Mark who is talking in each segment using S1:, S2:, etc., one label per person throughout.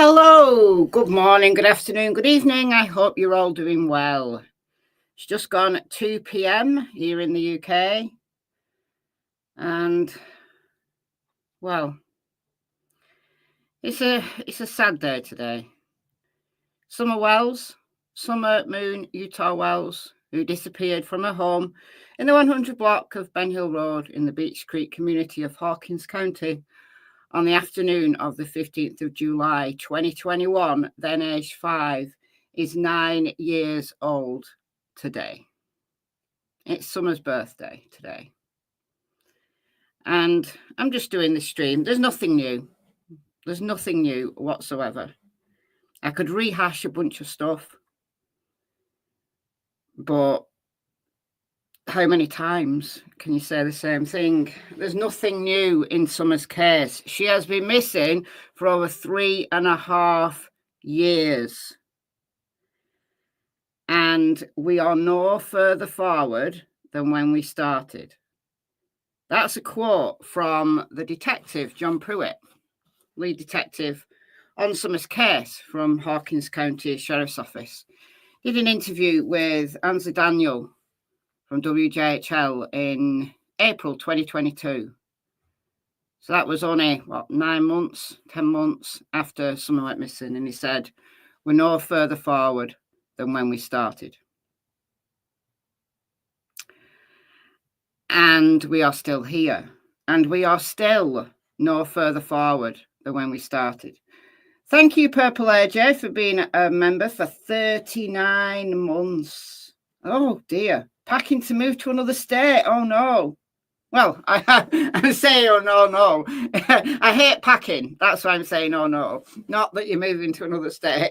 S1: Hello, good morning, good afternoon, good evening. I hope you're all doing well. It's just gone at 2 p.m. here in the UK. And, well, it's a sad day today. Summer Wells, Summer Moon Utah Wells, who disappeared from her home in the 100 block of Ben Hill Road in the Beach Creek community of Hawkins County on the afternoon of the 15th of July, 2021, then aged 5, is 9 years old today. It's Summer's birthday today. And I'm just doing this stream. There's nothing new. There's nothing new whatsoever. I could rehash a bunch of stuff, but how many times can you say the same thing? There's nothing new in Summer's case. She has been missing for over 3.5 years. And we are no further forward than when we started. That's a quote from the detective, John Pruitt, lead detective on Summer's case from Hawkins County Sheriff's Office. Did an interview with Ansley Daniel from WJHL in April 2022. So that was only, 9 months, 10 months after Summer went missing. And he said, we're no further forward than when we started. And we are still here. And we are still no further forward than when we started. Thank you, Purple AJ, for being a member for 39 months. Oh, dear. Packing to move to another state. Oh, no. Well, I'm saying, oh, no. I hate packing. That's why I'm saying, oh, no. Not that you're moving to another state.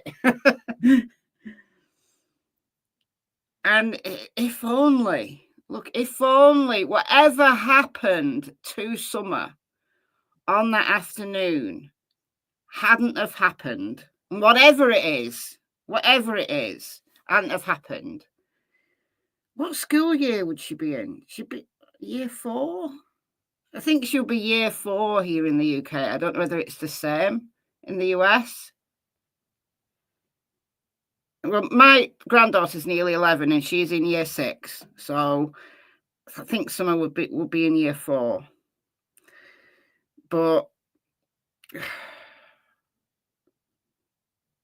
S1: And if only whatever happened to Summer on that afternoon hadn't have happened, and whatever it is, hadn't have happened, what school year would she be in? She'd be year 4? I think she'll be year 4 here in the UK. I don't know whether it's the same in the US. Well, my granddaughter's nearly 11 and she's in year 6. So I think Summer would be in year 4. But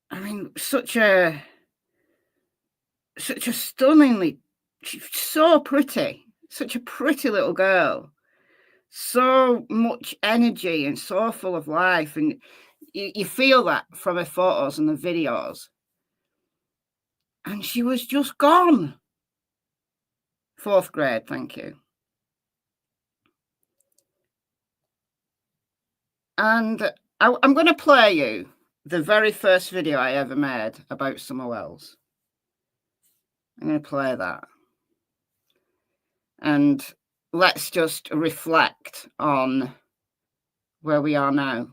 S1: I mean, such a stunningly, so pretty, such a pretty little girl, so much energy and so full of life. And you feel that from her photos and the videos. And she was just gone. 4th grade, thank you. And I'm going to play you the very first video I ever made about Summer Wells. I'm going to play that. And let's just reflect on where we are now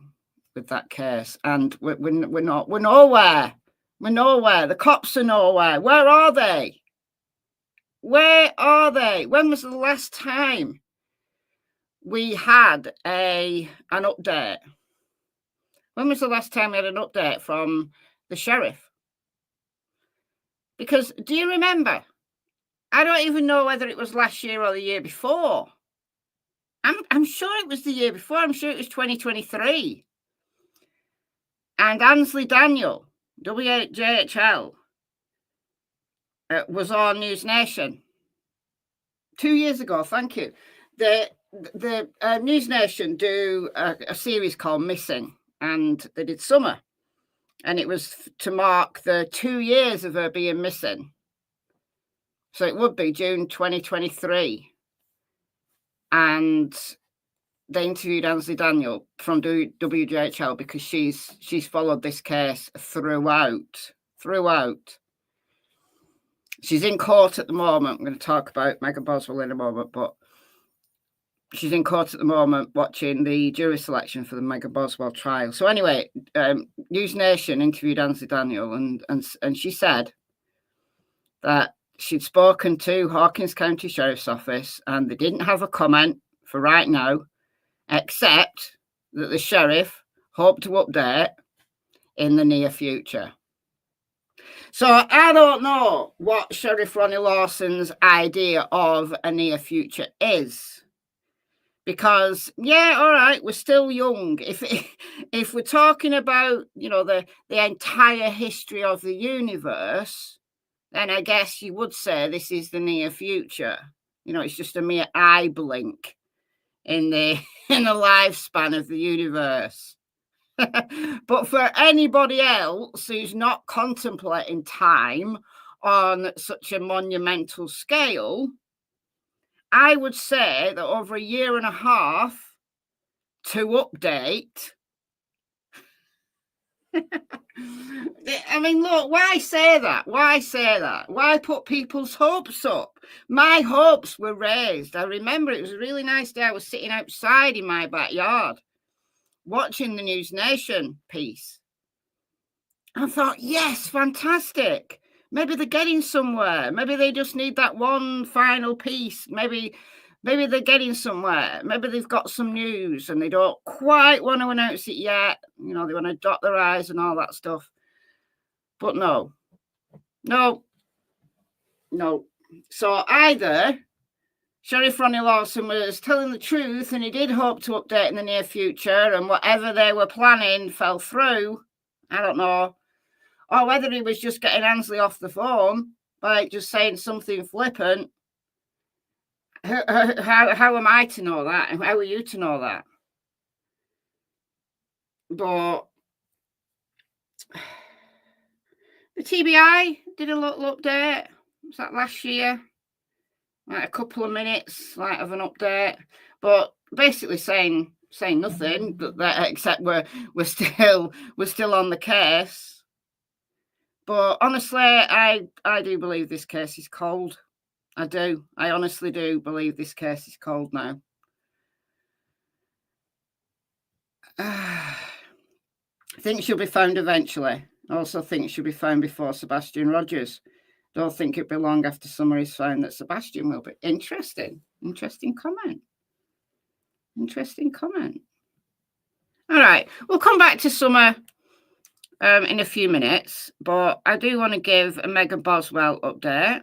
S1: with that case. And we're nowhere. We're nowhere. The cops are nowhere. Where are they? Where are they? When was the last time we had an update? When was the last time we had an update from the sheriff? Because do you remember? I don't even know whether it was last year or the year before. I'm sure it was the year before. I'm sure it was 2023. And Ansley Daniel, WJHL, was on News Nation 2 years ago. Thank you. The News Nation do a series called Missing, and they did Summer, and it was to mark the 2 years of her being missing. So it would be June 2023. And they interviewed Ansley Daniel from WJHL because she's followed this case throughout. She's in court at the moment. I'm going to talk about Megan Boswell in a moment, but she's in court at the moment watching the jury selection for the Megan Boswell trial. So anyway, News Nation interviewed Ansley Daniel, and she said that she'd spoken to Hawkins County Sheriff's Office and they didn't have a comment for right now, except that the sheriff hoped to update in the near future. So I don't know what Sheriff Ronnie Lawson's idea of a near future is. Because, yeah, all right, we're still young. If we're talking about, you know, the entire history of the universe, then I guess you would say this is the near future. You know, it's just a mere eye blink in the lifespan of the universe. But for anybody else who's not contemplating time on such a monumental scale, I would say that over 1.5 years to update. I mean, look, why say that? Why say that? Why put people's hopes up? My hopes were raised. I remember it was a really nice day. I was sitting outside in my backyard watching the News Nation piece. I thought, yes, fantastic. Maybe they're getting somewhere. Maybe they just need that one final piece. Maybe they're getting somewhere. Maybe they've got some news and they don't quite want to announce it yet. You know, they want to dot their I's and all that stuff. But no. So either Sheriff Ronnie Lawson was telling the truth and he did hope to update in the near future, and whatever they were planning fell through. I don't know. Or whether he was just getting Ansley off the phone by just saying something flippant. How am I to know that? How are you to know that? But the TBI did a little update. Was that last year? Like a couple of minutes, like, of an update, but basically saying nothing except we're still on the case. But honestly, I do believe this case is cold. I do. I honestly do believe this case is cold now. I think she'll be found eventually. I also think she'll be found before Sebastian Rogers. Don't think it'll be long after Summer is found that Sebastian will be. Interesting comment. All right, we'll come back to Summer in a few minutes, but I do want to give a Megan Boswell update.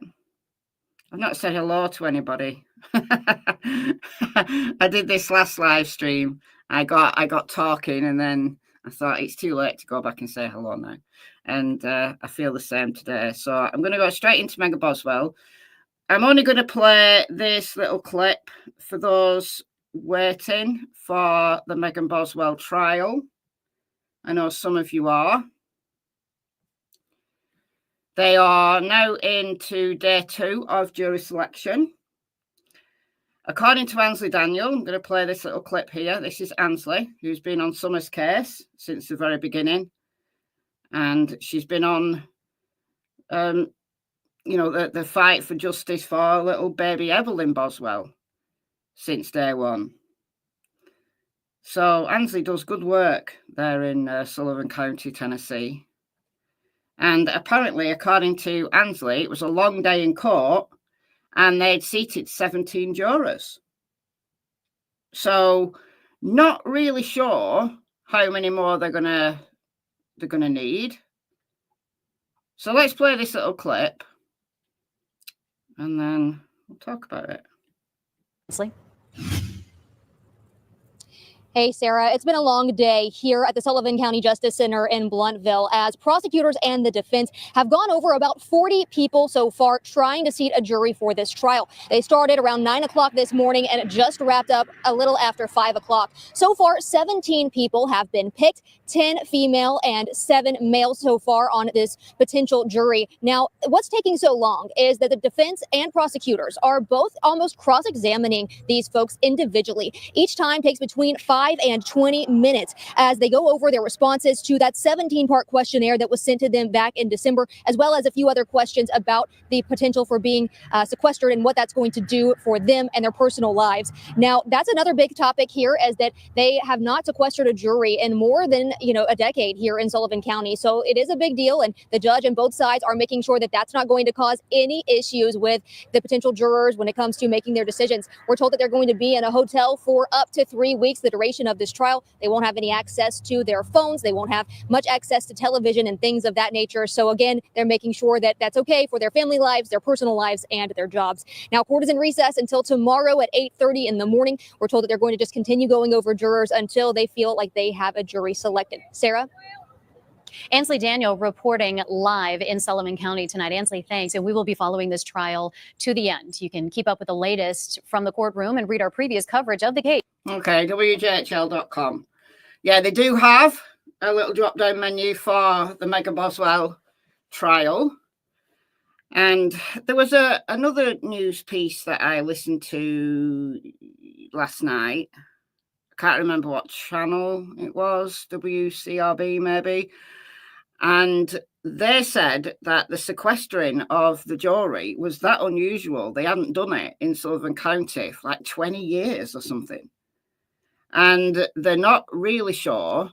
S1: I've not said hello to anybody. I did this last live stream. I got talking and then I thought it's too late to go back and say hello now. And I feel the same today. So I'm going to go straight into Megan Boswell. I'm only going to play this little clip for those waiting for the Megan Boswell trial. I know some of you are. They are now into day 2 of jury selection. According to Ansley Daniel, I'm going to play this little clip here. This is Ansley, who's been on Summer's case since the very beginning. And she's been on, the fight for justice for little baby Evelyn Boswell since day 1. So Ansley does good work there in Sullivan County, Tennessee. And apparently, according to Ansley, it was a long day in court and they'd seated 17 jurors. So not really sure how many more they're gonna need. So let's play this little clip and then we'll talk about it.
S2: Ansley. Hey, Sarah, it's been a long day here at the Sullivan County Justice Center in Blountville as prosecutors and the defense have gone over about 40 people so far trying to seat a jury for this trial. They started around 9 o'clock this morning and it just wrapped up a little after 5 o'clock. So far, 17 people have been picked, 10 female and 7 male so far on this potential jury. Now, what's taking so long is that the defense and prosecutors are both almost cross-examining these folks individually. Each time takes between 5 and 20 minutes as they go over their responses to that 17-part questionnaire that was sent to them back in December, as well as a few other questions about the potential for being sequestered and what that's going to do for them and their personal lives. Now, that's another big topic here, is that they have not sequestered a jury in more than, a decade here in Sullivan County. So it is a big deal, and the judge and both sides are making sure that that's not going to cause any issues with the potential jurors when it comes to making their decisions. We're told that they're going to be in a hotel for up to 3 weeks. The duration duration of this trial. They won't have any access to their phones. They won't have much access to television and things of that nature. So again, they're making sure that that's okay for their family lives, their personal lives, and their jobs. Now, court is in recess until tomorrow at 8:30 in the morning. We're told that they're going to just continue going over jurors until they feel like they have a jury selected. Sarah?
S3: Ansley Daniel reporting live in Sullivan County tonight. Ansley, thanks. And we will be following this trial to the end. You can keep up with the latest from the courtroom and read our previous coverage of the case.
S1: Okay, WJHL.com. Yeah, they do have a little drop-down menu for the Mega Boswell trial. And there was another news piece that I listened to last night. I can't remember what channel it was, WCRB maybe. And they said that the sequestering of the jury was that unusual. They hadn't done it in Sullivan County for like 20 years or something. And they're not really sure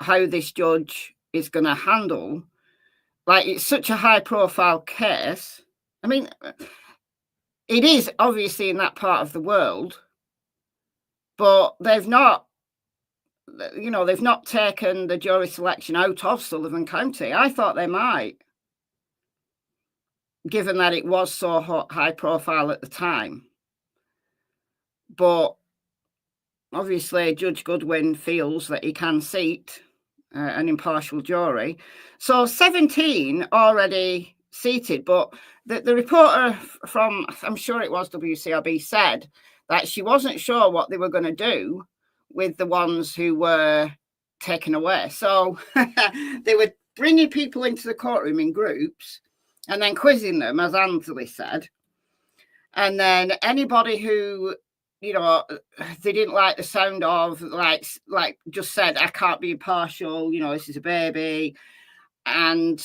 S1: how this judge is going to handle, like, it's such a high profile case. I mean, it is obviously in that part of the world, but they've not, they've not taken the jury selection out of Sullivan County. I thought they might, given that it was so high profile at the time. But obviously, Judge Goodwin feels that he can seat an impartial jury. So 17 already seated, but the reporter from, I'm sure it was WCRB, said that she wasn't sure what they were going to do with the ones who were taken away. So they were bringing people into the courtroom in groups and then quizzing them, as Ansley said. And then anybody who, they didn't like the sound of, like just said, I can't be impartial, this is a baby, and,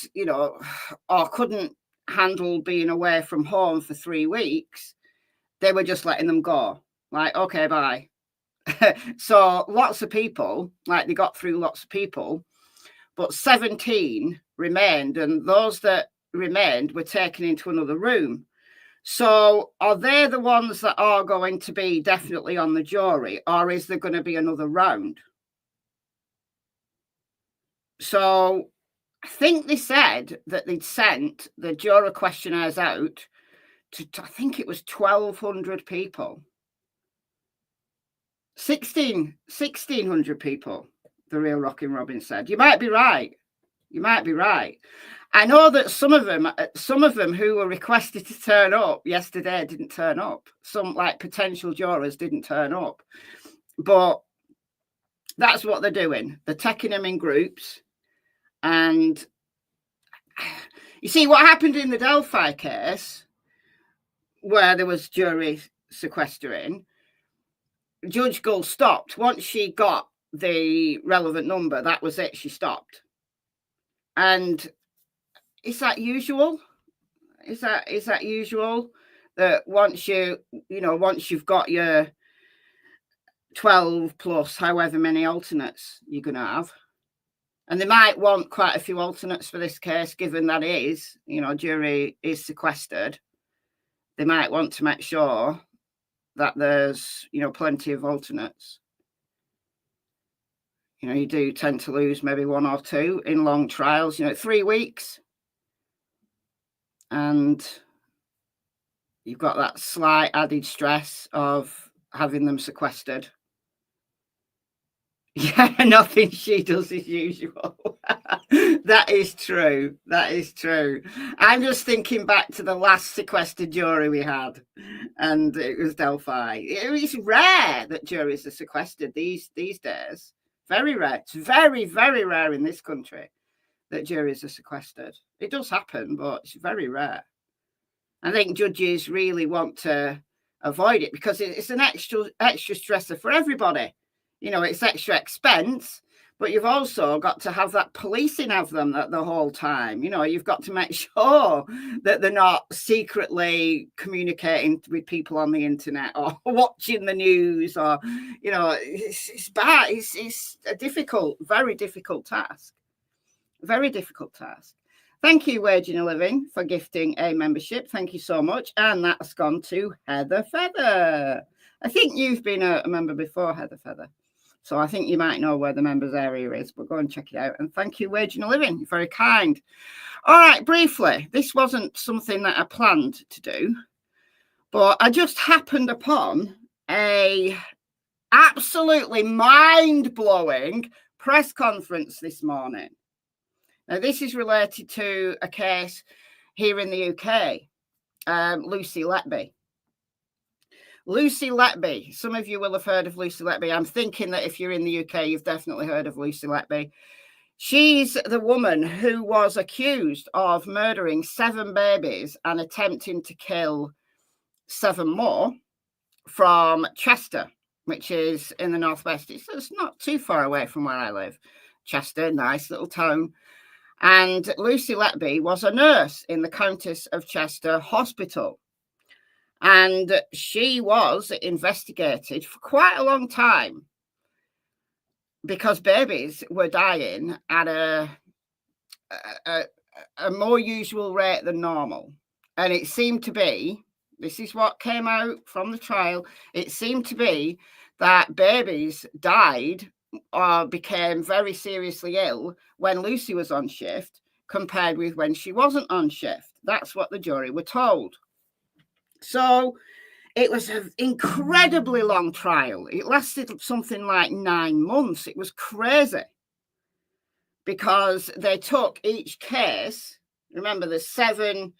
S1: or couldn't handle being away from home for 3 weeks, they were just letting them go. Like, okay, bye. So lots of people, like they got through lots of people, but 17 remained, and those that remained were taken into another room. So are they the ones that are going to be definitely on the jury, or is there going to be another round? So I think they said that they'd sent the juror questionnaires out to, I think it was 1,200 people. 1,600 people, the real Rockin' Robin said. You might be right. You might be right. I know that some of them who were requested to turn up yesterday didn't turn up. Some like potential jurors didn't turn up. But that's what they're doing. They're taking them in groups. And you see what happened in the Delphi case, where there was jury sequestering. Judge Gull stopped. Once she got the relevant number, that was it. She stopped. And is that usual? Is that usual that once you've got your 12 plus however many alternates you're going to have, and they might want quite a few alternates for this case, given that it is, jury is sequestered. They might want to make sure that there's, plenty of alternates. You do tend to lose maybe one or two in long trials, 3 weeks. And you've got that slight added stress of having them sequestered. Yeah, nothing she does is usual. That is true. That is true. I'm just thinking back to the last sequestered jury we had, and it was Delphi. It's rare that juries are sequestered these days. Very rare. It's very, very rare in this country that juries are sequestered. It does happen, but it's very rare. I think judges really want to avoid it because it's an extra stressor for everybody. It's extra expense, but you've also got to have that policing of them the whole time. You've got to make sure that they're not secretly communicating with people on the internet or watching the news, or, it's bad. It's a difficult, very difficult task. Very difficult task. Thank you, Waging a Living, for gifting a membership. Thank you so much. And that's gone to Heather Feather. I think you've been a member before, Heather Feather. So I think you might know where the members area is, but go and check it out. And thank you, Waging a Living. You're very kind. All right, briefly, this wasn't something that I planned to do, but I just happened upon a absolutely mind-blowing press conference this morning. Now, this is related to a case here in the UK, Lucy Letby. Lucy Letby. Some of you will have heard of Lucy Letby. I'm thinking that if you're in the UK, you've definitely heard of Lucy Letby. She's the woman who was accused of murdering 7 babies and attempting to kill 7 more from Chester, which is in the northwest. It's not too far away from where I live. Chester, nice little town. And Lucy Letby was a nurse in the Countess of Chester Hospital. And she was investigated for quite a long time because babies were dying at a more usual rate than normal. And it seemed to be, this is what came out from the trial, it seemed to be that babies died or became very seriously ill when Lucy was on shift compared with when she wasn't on shift. That's what the jury were told. So it was an incredibly long trial. It lasted something like 9 months. It was crazy because they took each case. Remember, there's 7,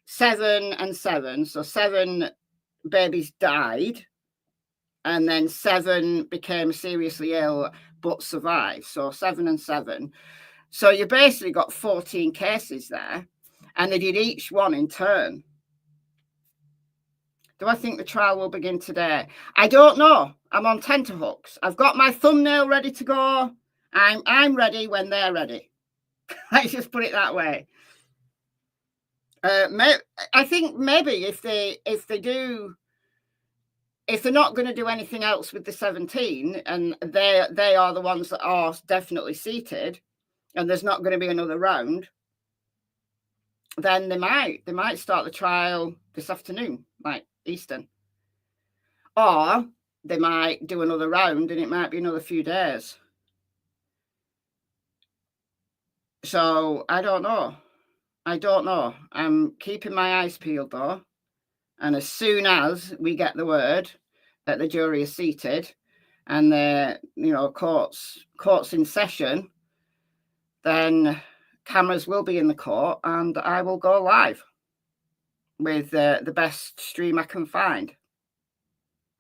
S1: 7 and 7. So 7 babies died and then 7 became seriously ill but survived. So 7 and 7. So you basically got 14 cases there, and they did each one in turn. Do I think the trial will begin today? I don't know. I'm on tenterhooks. I've got my thumbnail ready to go. I'm ready when they're ready. Let's just put it that way. I think maybe if they're not going to do anything else with the 17, and they are the ones that are definitely seated, and there's not going to be another round, then they might start the trial this afternoon, like Eastern, or they might do another round, and it might be another few days. So I don't know. I'm keeping my eyes peeled though. And as soon as we get the word that the jury is seated and the court's in session, then cameras will be in the court and I will go live with the best stream I can find.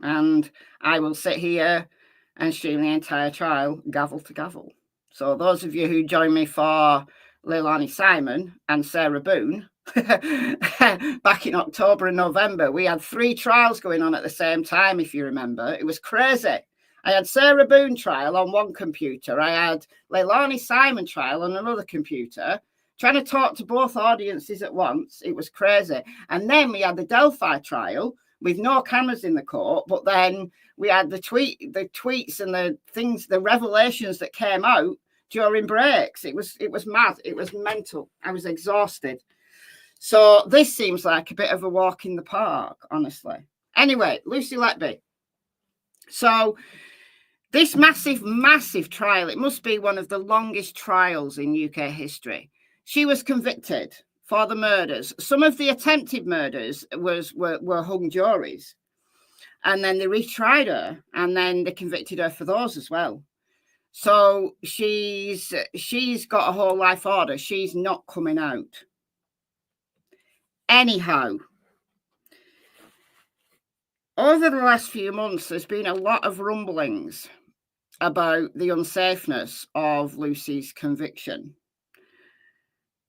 S1: And I will sit here and stream the entire trial gavel to gavel. So those of you who join me for Leilani Simon and Sarah Boone, back in October and November, we had 3 trials going on at the same time, if you remember. It was crazy. I had Sarah Boone trial on one computer. I had Leilani Simon trial on another computer, trying to talk to both audiences at once. It was crazy. And then we had the Delphi trial with no cameras in the court, but then we had the tweets and the things, the revelations that came out during breaks. It was mad. It was mental. I was exhausted. So this seems like a bit of a walk in the park, honestly. Anyway, Lucy Letby. So this massive trial, it must be one of the longest trials in UK history. She was convicted for the murders. Some of the attempted murders were hung juries. And then they retried her, and then they convicted her for those as well. So she's got a whole life order. She's not coming out. Anyhow, over the last few months, there's been a lot of rumblings about the unsafeness of Lucy's conviction.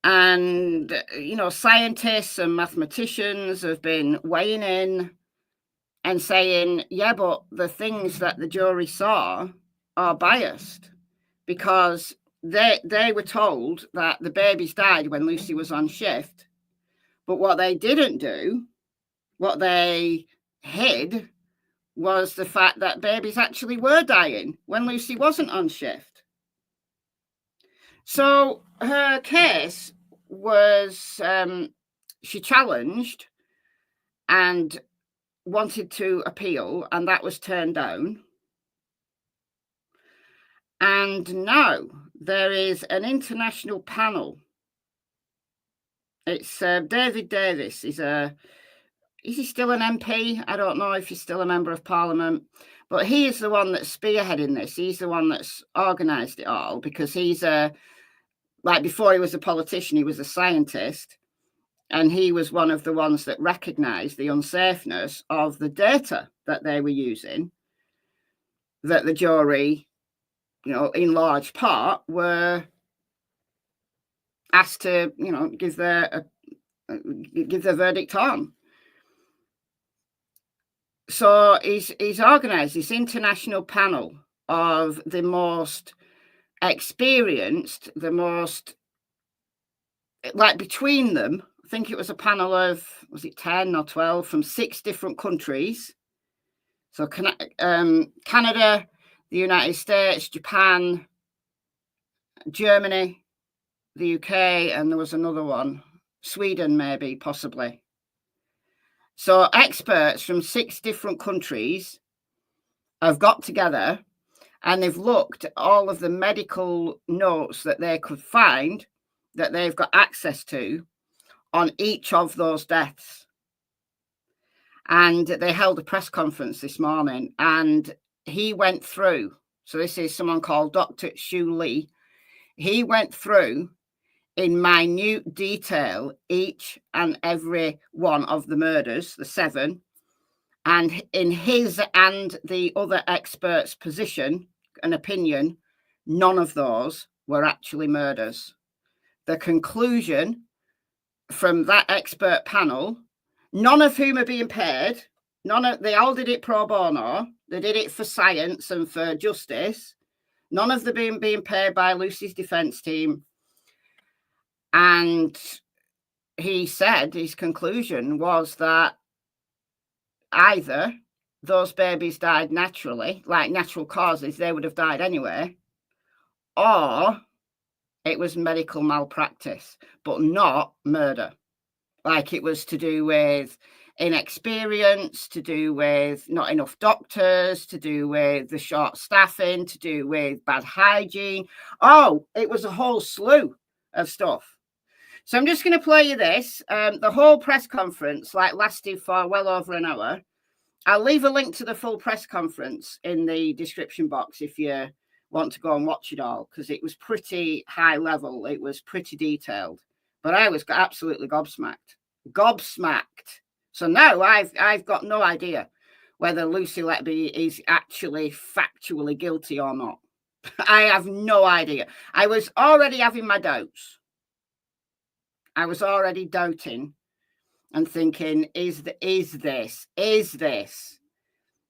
S1: And, scientists and mathematicians have been weighing in and saying, yeah, but the things that the jury saw are biased because they were told that the babies died when Lucy was on shift. But what they didn't do, what they hid, was the fact that babies actually were dying when Lucy wasn't on shift. So her case was, she challenged and wanted to appeal, and that was turned down. And now there is an international panel. It's David Davis. Is he still an MP? I don't know if he's still a member of Parliament, but he is the one that's spearheading this. He's the one that's organised it all, because he's like, before he was a politician, he was a scientist, and he was one of the ones that recognised the unsafeness of the data that they were using, that the jury, you know, in large part were asked to, you know, give their verdict on. So he's organised this international panel of the most experienced, the most, like, between them, I think it was a panel of, was it 10 or 12 from 6 different countries. So Canada, the United States, Japan, Germany, the UK, and there was another one, Sweden, maybe, possibly. So experts from 6 different countries have got together and they've looked at all of the medical notes that they could find, that they've got access to, on each of those deaths. And they held a press conference this morning, and he went through, so this is someone called Dr. CHORLEY. He went through in minute detail each and every one of the murders, the 7, and in his and the other experts' position and opinion, none of those were actually murders. The conclusion from that expert panel, none of whom are being paid, they all did it pro bono, they did it for science and for justice, none of them being paid by Lucy's defence team. And he said his conclusion was that either those babies died naturally, like natural causes, they would have died anyway, or it was medical malpractice, but not murder. Like, it was to do with inexperience, to do with not enough doctors, to do with the short staffing, to do with bad hygiene. Oh, it was a whole slew of stuff. So I'm just going to play you this. The whole press conference lasted for well over an hour. I'll leave a link to the full press conference in the description box if you want to go and watch it all, because it was pretty high level. It was pretty detailed. But I was absolutely gobsmacked. So now I've got no idea whether Lucy Letby is actually factually guilty or not. I have no idea. I was already having my doubts. I was already doubting and thinking, is this?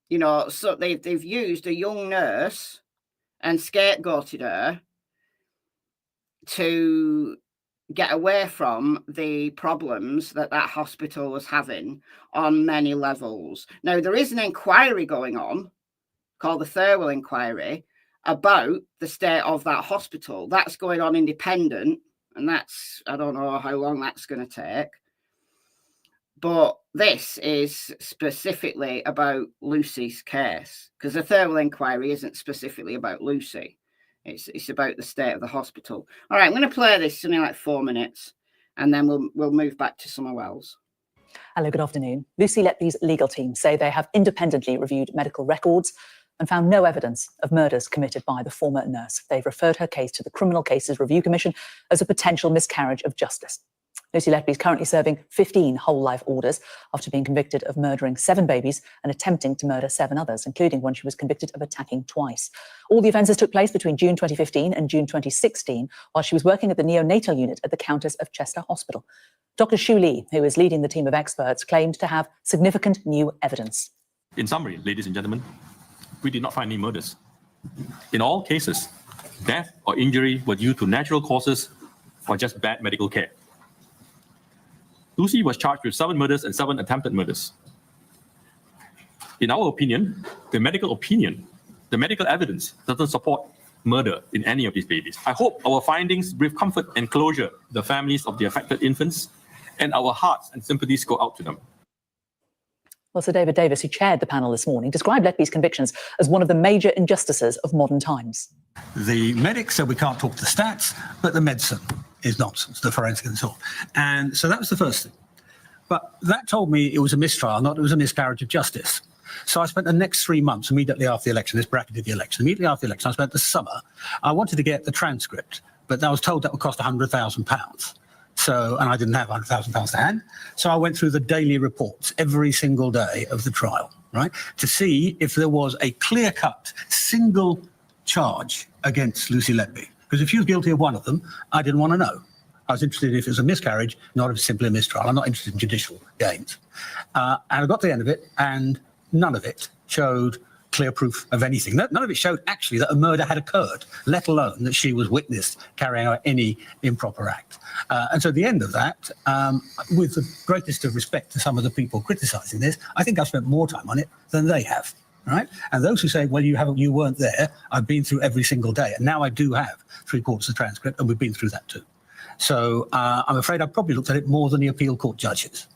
S1: You know, so they've used a young nurse and scapegoated her to get away from the problems that hospital was having on many levels. Now, there is an inquiry going on called the Thirlwell Inquiry about the state of that hospital. That's going on independent, and that's, I don't know how long that's going to take. But this is specifically about Lucy's case, because the Thirlwell Inquiry isn't specifically about Lucy. It's about the state of the hospital. All right, I'm going to play this in like 4 minutes, and then we'll move back to somewhere else.
S4: Hello, good afternoon. Lucy Letby's legal team say they have independently reviewed medical records and found no evidence of murders committed by the former nurse. They've referred her case to the Criminal Cases Review Commission as a potential miscarriage of justice. Lucy Letby is currently serving 15 whole life orders after being convicted of murdering 7 babies and attempting to murder 7 others, including one she was convicted of attacking twice. All the offences took place between June 2015 and June 2016 while she was working at the neonatal unit at the Countess of Chester Hospital. Dr. CHORLEY, who is leading the team of experts, claimed to have significant new evidence.
S5: In summary, ladies and gentlemen, we did not find any murders. In all cases, death or injury were due to natural causes or just bad medical care. Lucy was charged with 7 murders and 7 attempted murders. In our opinion, the medical evidence doesn't support murder in any of these babies. I hope our findings bring comfort and closure to the families of the affected infants, and our hearts and sympathies go out to them.
S4: Well, Sir David Davis, who chaired the panel this morning, described Letby's convictions as one of the major injustices of modern times.
S6: The medics said we can't talk the stats, but the medicine is nonsense, the forensic and so on. And so that was the first thing. But that told me it was a mistrial, not it was a miscarriage of justice. So I spent the next 3 months immediately after the election, this bracketed the election, immediately after the election, I spent the summer. I wanted to get the transcript, but I was told that would cost £100,000. So, and I didn't have £100,000 to hand. So I went through the daily reports every single day of the trial, right, to see if there was a clear-cut single charge against Lucy Letby. Because if she was guilty of one of them, I didn't want to know. I was interested if it was a miscarriage, not if it's simply a mistrial. I'm not interested in judicial games. And I got to the end of it, and none of it showed clear proof of anything. None of it showed actually that a murder had occurred, let alone that she was witnessed carrying out any improper act. And so at the end of that, with the greatest of respect to some of the people criticising this, I think I've spent more time on it than they have. Right? And those who say, well, you weren't there, I've been through every single day. And now I do have 3/4 of the transcript, and we've been through that too. So I'm afraid I probably looked at it more than the appeal court judges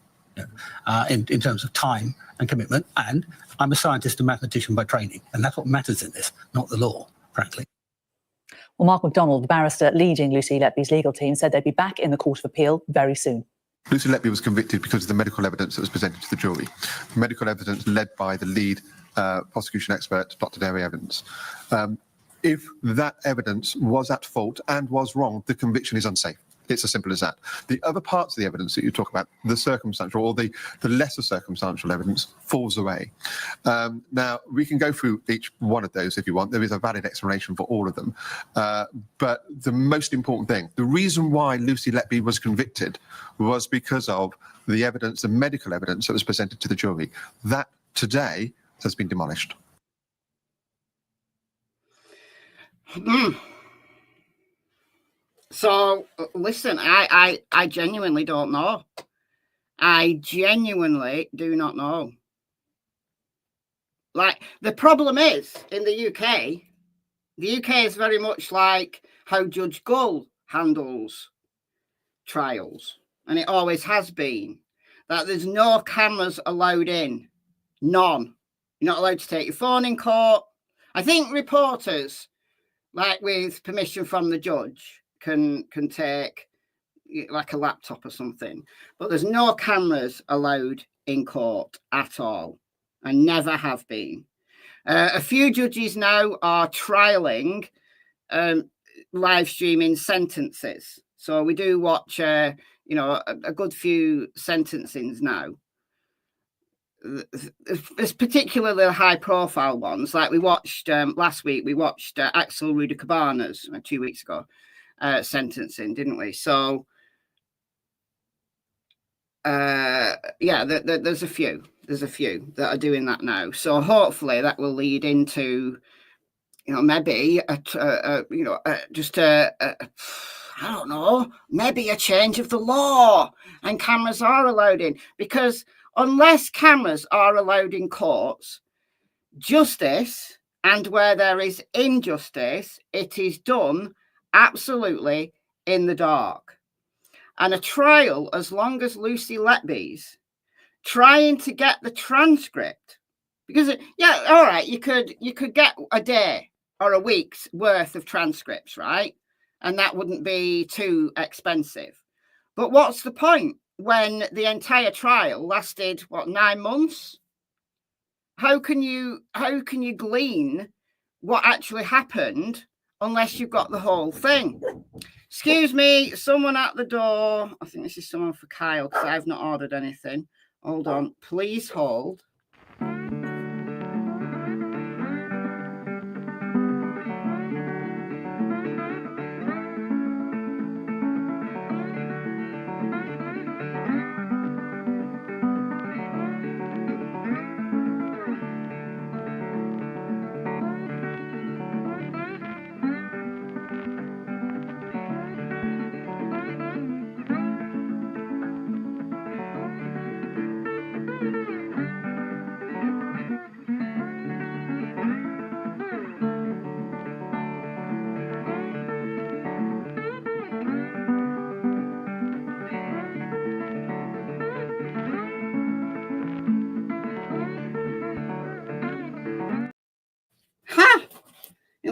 S6: in terms of time and commitment. And I'm a scientist and mathematician by training. And that's what matters in this, not the law, frankly.
S4: Well, Mark MacDonald, the barrister leading Lucy Letby's legal team, said they'd be back in the Court of Appeal very soon.
S7: Lucy Letby was convicted because of the medical evidence that was presented to the jury. The medical evidence led by the lead prosecution expert, Dr. Derry Evans. If that evidence was at fault and was wrong, the conviction is unsafe. It's as simple as that. The other parts of the evidence that you talk about, the circumstantial or the lesser circumstantial evidence, falls away. Now, we can go through each one of those if you want. There is a valid explanation for all of them. But the most important thing, the reason why Lucy Letby was convicted was because of the evidence, the medical evidence that was presented to the jury. That today has been demolished.
S1: So, listen, I genuinely don't know. I genuinely do not know. Like, the problem is, in the UK is very much like how Judge Gull handles trials. And it always has been. That there's no cameras allowed in. None. You're not allowed to take your phone in court. I think reporters, like with permission from the judge, can take like a laptop or something, but there's no cameras allowed in court at all, and never have been. A few judges now are trialing live streaming sentences, so we do watch a good few sentencings now. There's particularly high profile ones, like we watched last week. We watched Axel Rudicabaner's 2 weeks ago sentencing, didn't we? So there's a few that are doing that now. So hopefully that will lead into maybe I don't know, maybe a change of the law and cameras are allowed in, because unless cameras are allowed in courts, justice, and where there is injustice, it is done absolutely in the dark. And a trial as long as Lucy Letby's, trying to get the transcript, because all right, you could get a day or a week's worth of transcripts, right? And that wouldn't be too expensive. But what's the point when the entire trial lasted 9 months? How can you glean what actually happened unless you've got the whole thing? Excuse me, someone at the door. I think this is someone for Kyle, because I've not ordered anything. Hold on, please hold.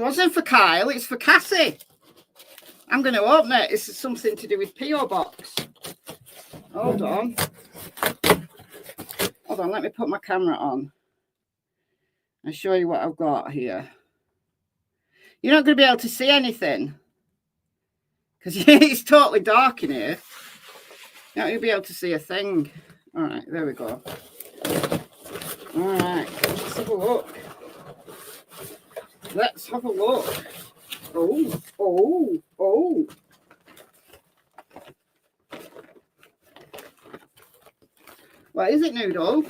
S1: It wasn't for Kyle, it's for Cassie. I'm going to open it. This is something to do with P.O. Box. Hold on. Hold on, let me put my camera on. I'll show you what I've got here. You're not going to be able to see anything because it's totally dark in here. You're not going to be able to see a thing. All right, there we go. All right, let's have a look. Let's have a look. Oh, oh, oh. What is it, Noodle?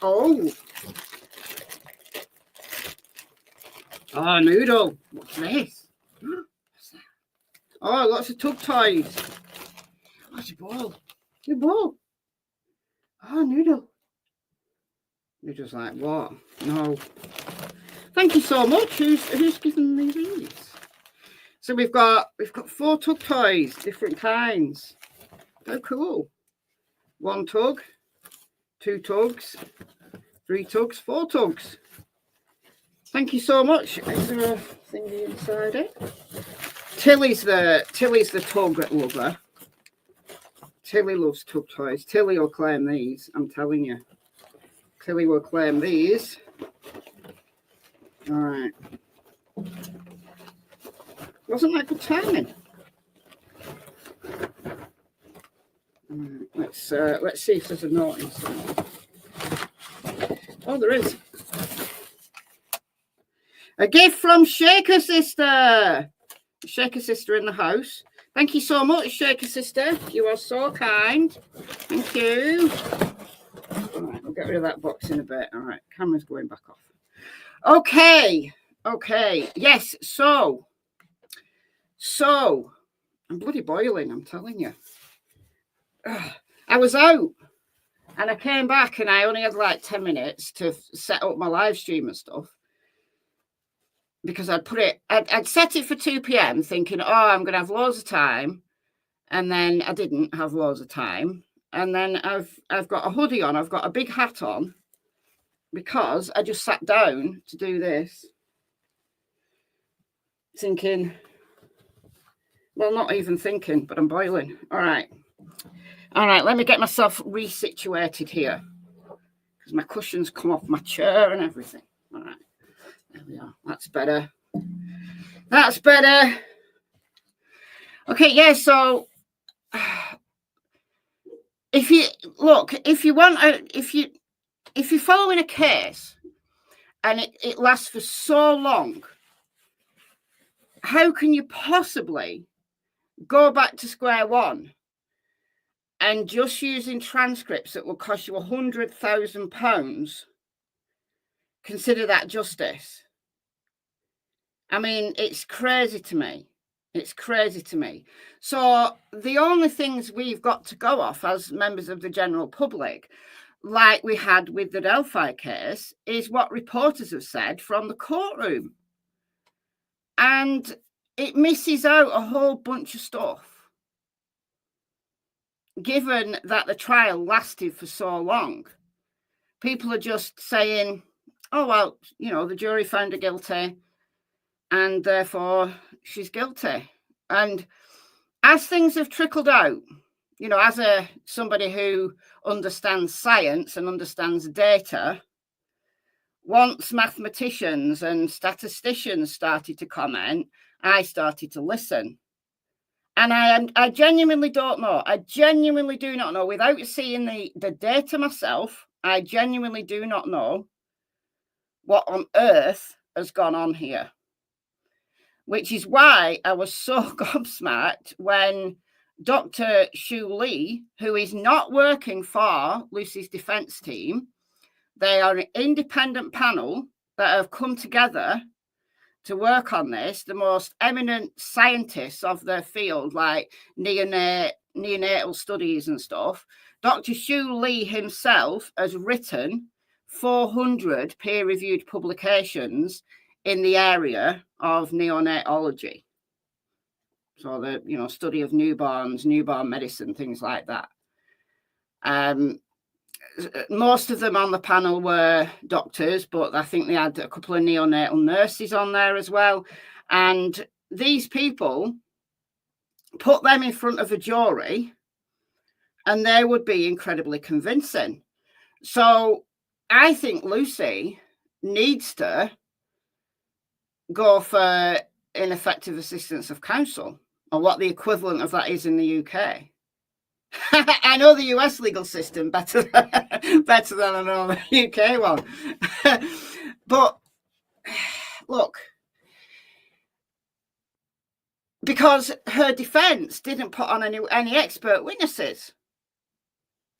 S1: Oh. Oh, Noodle. What's this? What's that? Oh, lots of tug toys. What's your ball? Your ball. Oh, Noodle. Noodle's like, what? No. Thank you so much. Who's given me these? So we've got 4 tug toys, different kinds. Oh, cool. 1 tug, 2 tugs, 3 tugs, 4 tugs. Thank you so much. Is there a thingy inside it? Tilly's the tug lover. Tilly loves tug toys. Tilly will claim these, I'm telling you. Tilly will claim these. All right. Wasn't that good timing? Let's see if there's a note inside. Oh, there is. A gift from Shaker Sister. Shaker Sister in the house. Thank you so much, Shaker Sister. You are so kind. Thank you. All right, we'll get rid of that box in a bit. All right, camera's going back off. Okay. Okay. Yes. So I'm bloody boiling, I'm telling you. I was out and I came back and I only had like 10 minutes to set up my live stream and stuff. Because I'd set it for 2 p.m. thinking, oh, I'm going to have loads of time. And then I didn't have loads of time. And then I've got a hoodie on. I've got a big hat on because I just sat down to do this. Thinking, well, not even thinking, but I'm boiling. All right. All right, let me get myself resituated here. Because my cushions come off my chair and everything. All right. There we are. That's better. That's better. Okay, yeah, so if you're following a case and it lasts for so long, how can you possibly go back to square one and just using transcripts that will cost you £100,000 consider that justice? I mean, it's crazy to me. It's crazy to me. So the only things we've got to go off as members of the general public, like we had with the Delphi case, is what reporters have said from the courtroom. And it misses out a whole bunch of stuff, given that the trial lasted for so long. People are just saying, oh, well, you know, the jury found her guilty and therefore she's guilty. And as things have trickled out, you know, as somebody who understands science and understands data, once mathematicians and statisticians started to comment, I started to listen. And I genuinely don't know. I genuinely do not know. Without seeing the data myself, I genuinely do not know what on earth has gone on here. Which is why I was so gobsmacked when Dr. CHORLEY, who is not working for Lucy's defence team, they are an independent panel that have come together to work on this, the most eminent scientists of their field, like neonatal studies and stuff. Dr. CHORLEY himself has written 400 peer-reviewed publications in the area of neonatology. So the, you know, study of newborns, newborn medicine, things like that. most of them on the panel were doctors, but I think they had a couple of neonatal nurses on there as well. And these people put them in front of a jury and they would be incredibly convincing. So I think Lucy needs to go for ineffective assistance of counsel, or what the equivalent of that is in the UK. I know the US legal system better than I know the UK one. But look, because her defense didn't put on any expert witnesses.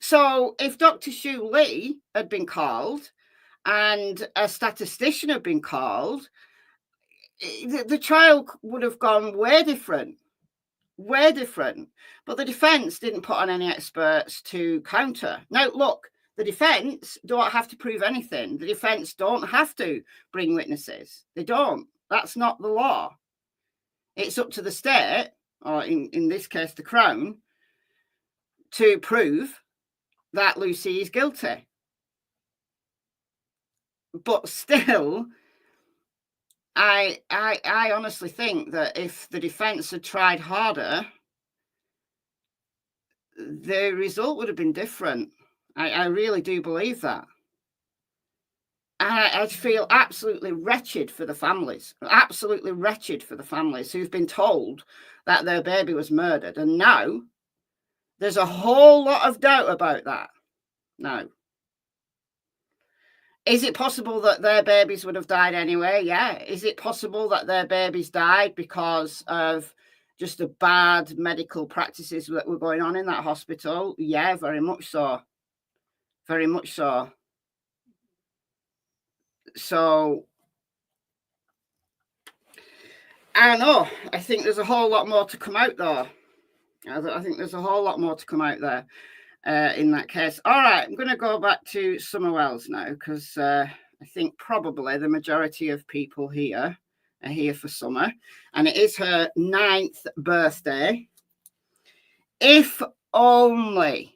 S1: So if Dr. CHORLEY had been called and a statistician had been called, the trial would have gone way different. But the defense didn't put on any experts to counter. Now, look, the defense don't have to prove anything. The defense don't have to bring witnesses. They don't. That's not the law. It's up to the state, or in this case, the Crown, to prove that Lucy is guilty. But still, I honestly think that if the defense had tried harder, the result would have been different. I really do believe that. And I feel absolutely wretched for the families, who've been told that their baby was murdered. And now there's a whole lot of doubt about that. Now, is it possible that their babies would have died anyway? Yeah. Is it possible that their babies died because of just the bad medical practices that were going on in that hospital? Yeah, very much so. Very much so. So, I don't know. I think there's a whole lot more to come out, though. I think there's a whole lot more to come out there in that case. All right, I'm going to go back to Summer Wells now, because I think probably the majority of people here are here for Summer, and it is her 9th birthday. If only.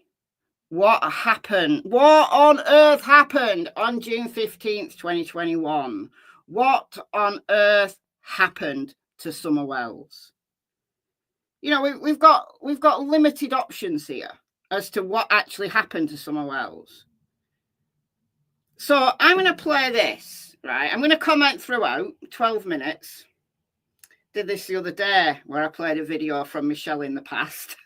S1: What on earth happened on June 15th, 2021? What on earth happened to Summer Wells? You know, we've got limited options here as to what actually happened to Summer Wells. So I'm going to play this, right? I'm going to comment throughout 12 minutes. Did this the other day where I played a video from Michelle in the past.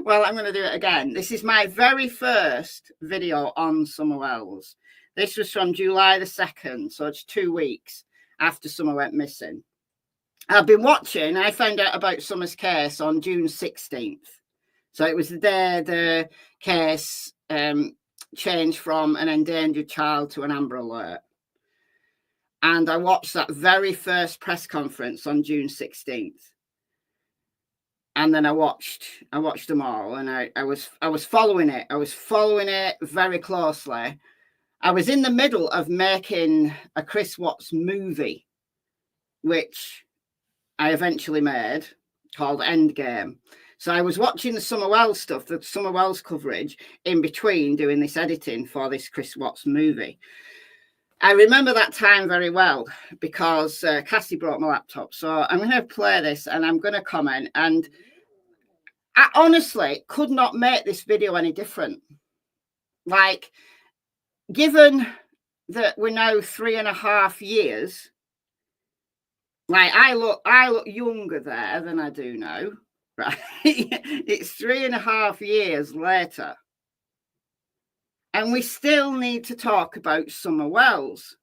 S1: Well, I'm going to do it again. This is my very first video on Summer Wells. This was from July the 2nd, so it's 2 weeks after Summer went missing. I've been watching. I found out about Summer's case on June 16th. So it was the day the case changed from an endangered child to an Amber Alert. And I watched that very first press conference on June 16th. And then I watched them all, and I was following it. I was following it very closely. I was in the middle of making a Chris Watts movie, which I eventually made, called Endgame. So I was watching the Summer Wells stuff, the Summer Wells coverage, in between doing this editing for this Chris Watts movie. I remember that time very well because Cassie brought my laptop. So I'm going to play this and I'm going to comment. And I honestly could not make this video any different. Like, given that we're now 3.5 years, like I look younger there than I do now, right? It's 3.5 years later. And we still need to talk about Summer Wells.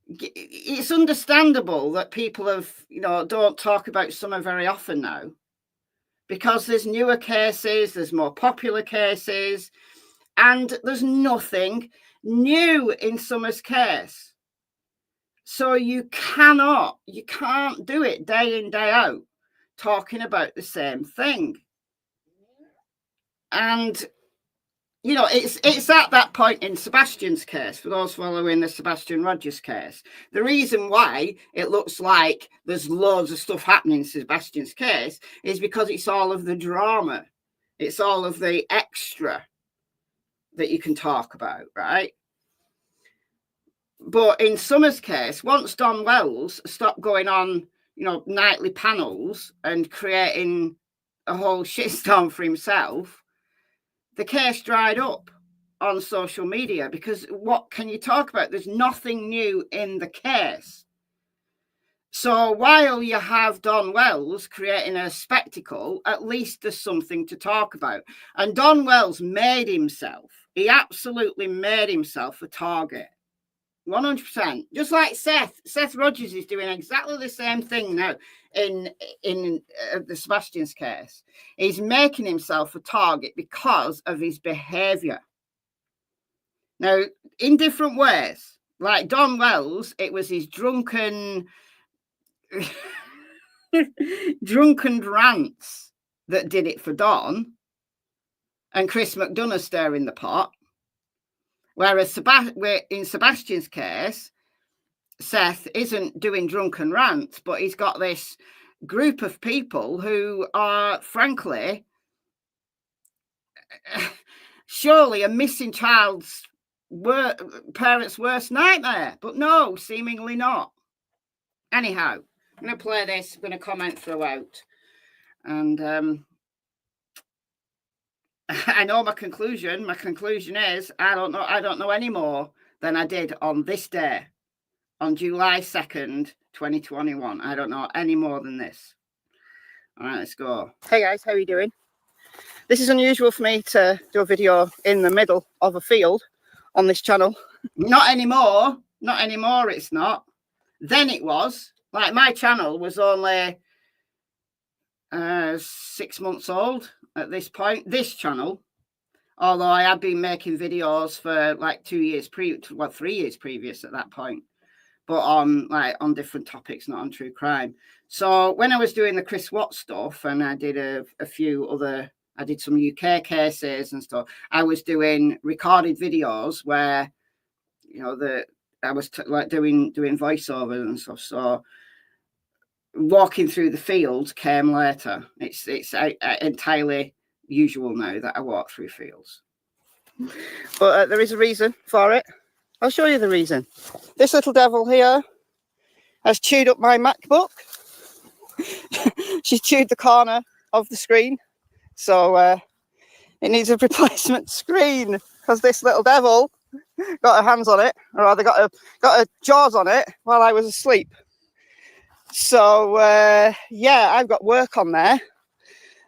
S1: It's understandable that people don't talk about Summer very often now, because there's newer cases, there's more popular cases, and there's nothing new in Summer's case. So you can't do it day in, day out, talking about the same thing. And you know, it's at that point in Sebastian's case, for those following the Sebastian Rogers case. The reason why it looks like there's loads of stuff happening in Sebastian's case is because it's all of the drama. It's all of the extra that you can talk about, right? But in Summer's case, once Don Wells stopped going on, you know, nightly panels and creating a whole shitstorm for himself, the case dried up on social media, because what can you talk about? There's nothing new in the case. So while you have Don Wells creating a spectacle, at least there's something to talk about. And Don Wells made himself, he absolutely made himself a target. 100%. Just like Seth Rogers is doing exactly the same thing now in the Sebastian's case. He's making himself a target because of his behavior. Now, in different ways, like Don Wells, it was his drunken rants that did it for Don, and Chris McDonough stirring the pot. Whereas in Sebastian's case, Seth isn't doing drunken rants, but he's got this group of people who are, frankly, surely a missing child's parents' worst nightmare. But no, seemingly not. Anyhow, I'm going to play this. I'm going to comment throughout. And I know my conclusion. My conclusion is I don't know any more than I did on this day, on July 2nd, 2021. I don't know any more than this. All right, let's go. Hey guys, how are you doing? This is unusual for me to do a video in the middle of a field on this channel. Not anymore. Not anymore, it's not. Then it was. Like, my channel was only 6 months old at this point. This channel, although I had been making videos for like 3 years previous at that point, but on different topics, not on true crime. So when I was doing the Chris Watts stuff, and I did a few other, I did some UK cases and stuff, I was doing recorded videos where, you know, I was like doing voiceovers and stuff. So walking through the fields came later. It's entirely usual now that I walk through fields. But there is a reason for it. I'll show you the reason. This little devil here has chewed up my MacBook. She's chewed the corner of the screen. So it needs a replacement screen, because this little devil got her hands on it, or rather got her jaws on it while I was asleep. So yeah, I've got work on there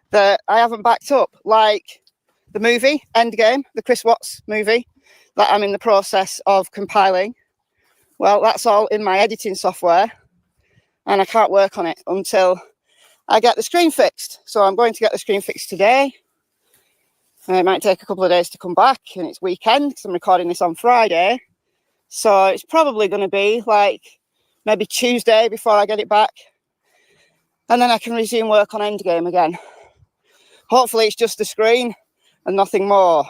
S1: that I haven't backed up, like the movie Endgame, the Chris Watts movie that I'm in the process of compiling. Well, that's all in my editing software, and I can't work on it until I get the screen fixed. So I'm going to get the screen fixed today. It might take a couple of days to come back, and it's weekend because I'm recording this on Friday. So it's probably going to be like maybe Tuesday before I get it back. And then I can resume work on Endgame again. Hopefully it's just the screen and nothing more.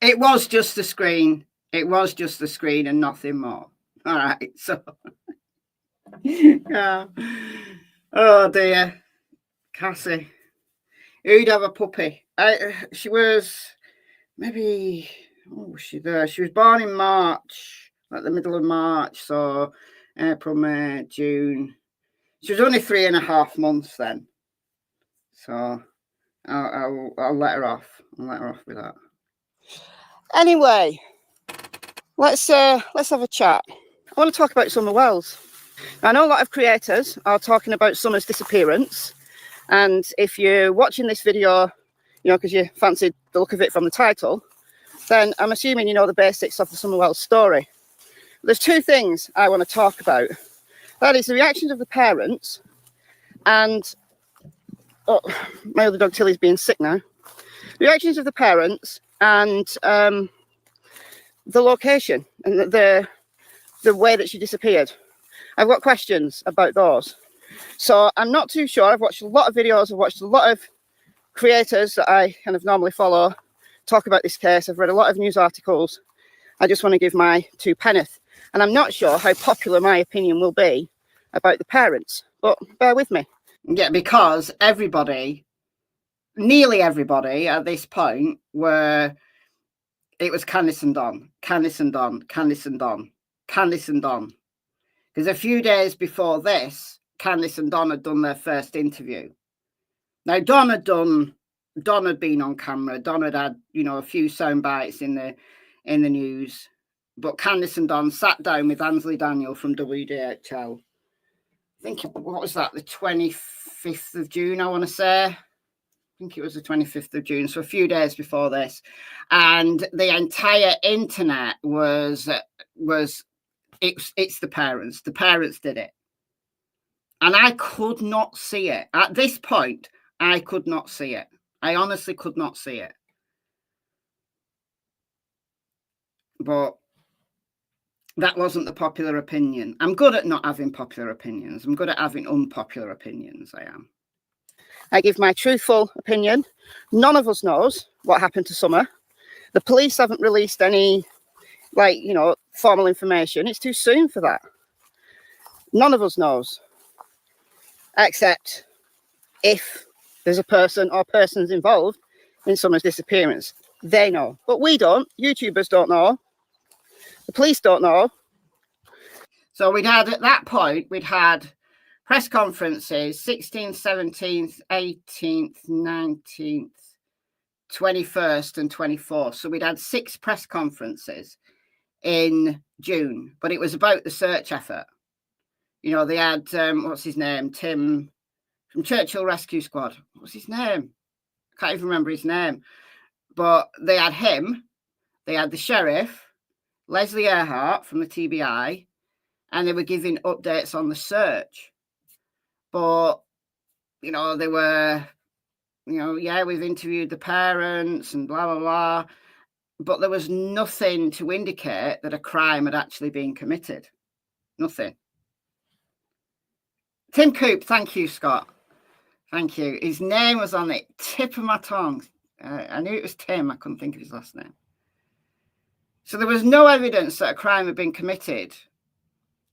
S1: It was just the screen. It was just the screen and nothing more. All right, so. Yeah. Oh dear. Cassie. Who'd have a puppy? She was maybe, oh, was she there? She was born in March, like the middle of March. So April, May, June. She was only 3.5 months then. So I'll let her off. I'll let her off with that. Anyway, let's have a chat. I want to talk about Summer Wells. I know a lot of creators are talking about Summer's disappearance. And if you're watching this video, you know, because you fancied the look of it from the title, then I'm assuming you know the basics of the Summer Wells story. There's two things I want to talk about. That is the reactions of the parents and, oh, my other dog Tilly's being sick now. The reactions of the parents and the location and the way that she disappeared. I've got questions about those. So I'm not too sure. I've watched a lot of videos. I've watched a lot of creators that I kind of normally follow talk about this case. I've read a lot of news articles. I just want to give my 2 penneth. And I'm not sure how popular my opinion will be about the parents, but bear with me. Yeah, because everybody, nearly everybody at this point were it was Candice and Don, Candice and Don, Candice and Don, Candice and Don. Because a few days before this, Candice and Don had done their first interview. Now, Don had been on camera. Don had had, a few sound bites in the news. But Candice and Don sat down with Ansley Daniel from WDHL. I think, what was that, the 25th of June, I want to say. I think it was the 25th of June, so a few days before this. And the entire internet was it's the parents. The parents did it. And I could not see it. At this point, I could not see it. I honestly could not see it. But that wasn't the popular opinion. I'm good at not having popular opinions. I'm good at having unpopular opinions. I am. I give my truthful opinion. None of us knows what happened to Summer. The police haven't released any, formal information. It's too soon for that. None of us knows. Except if there's a person or persons involved in Summer's disappearance. They know. But we don't. YouTubers don't know. The police don't know. So at that point, we'd had press conferences, 16th, 17th, 18th, 19th, 21st and 24th. So we'd had 6 press conferences in June, but it was about the search effort. They had, what's his name? Tim from Churchill Rescue Squad. What's his name? I can't even remember his name. But they had him. They had the sheriff, Leslie Earhart from the TBI, and they were giving updates on the search. But, they were, we've interviewed the parents and blah, blah, blah. But there was nothing to indicate that a crime had actually been committed. Nothing. Tim Coop, thank you, Scott. Thank you. His name was on the tip of my tongue. I knew it was Tim. I couldn't think of his last name. So there was no evidence that a crime had been committed.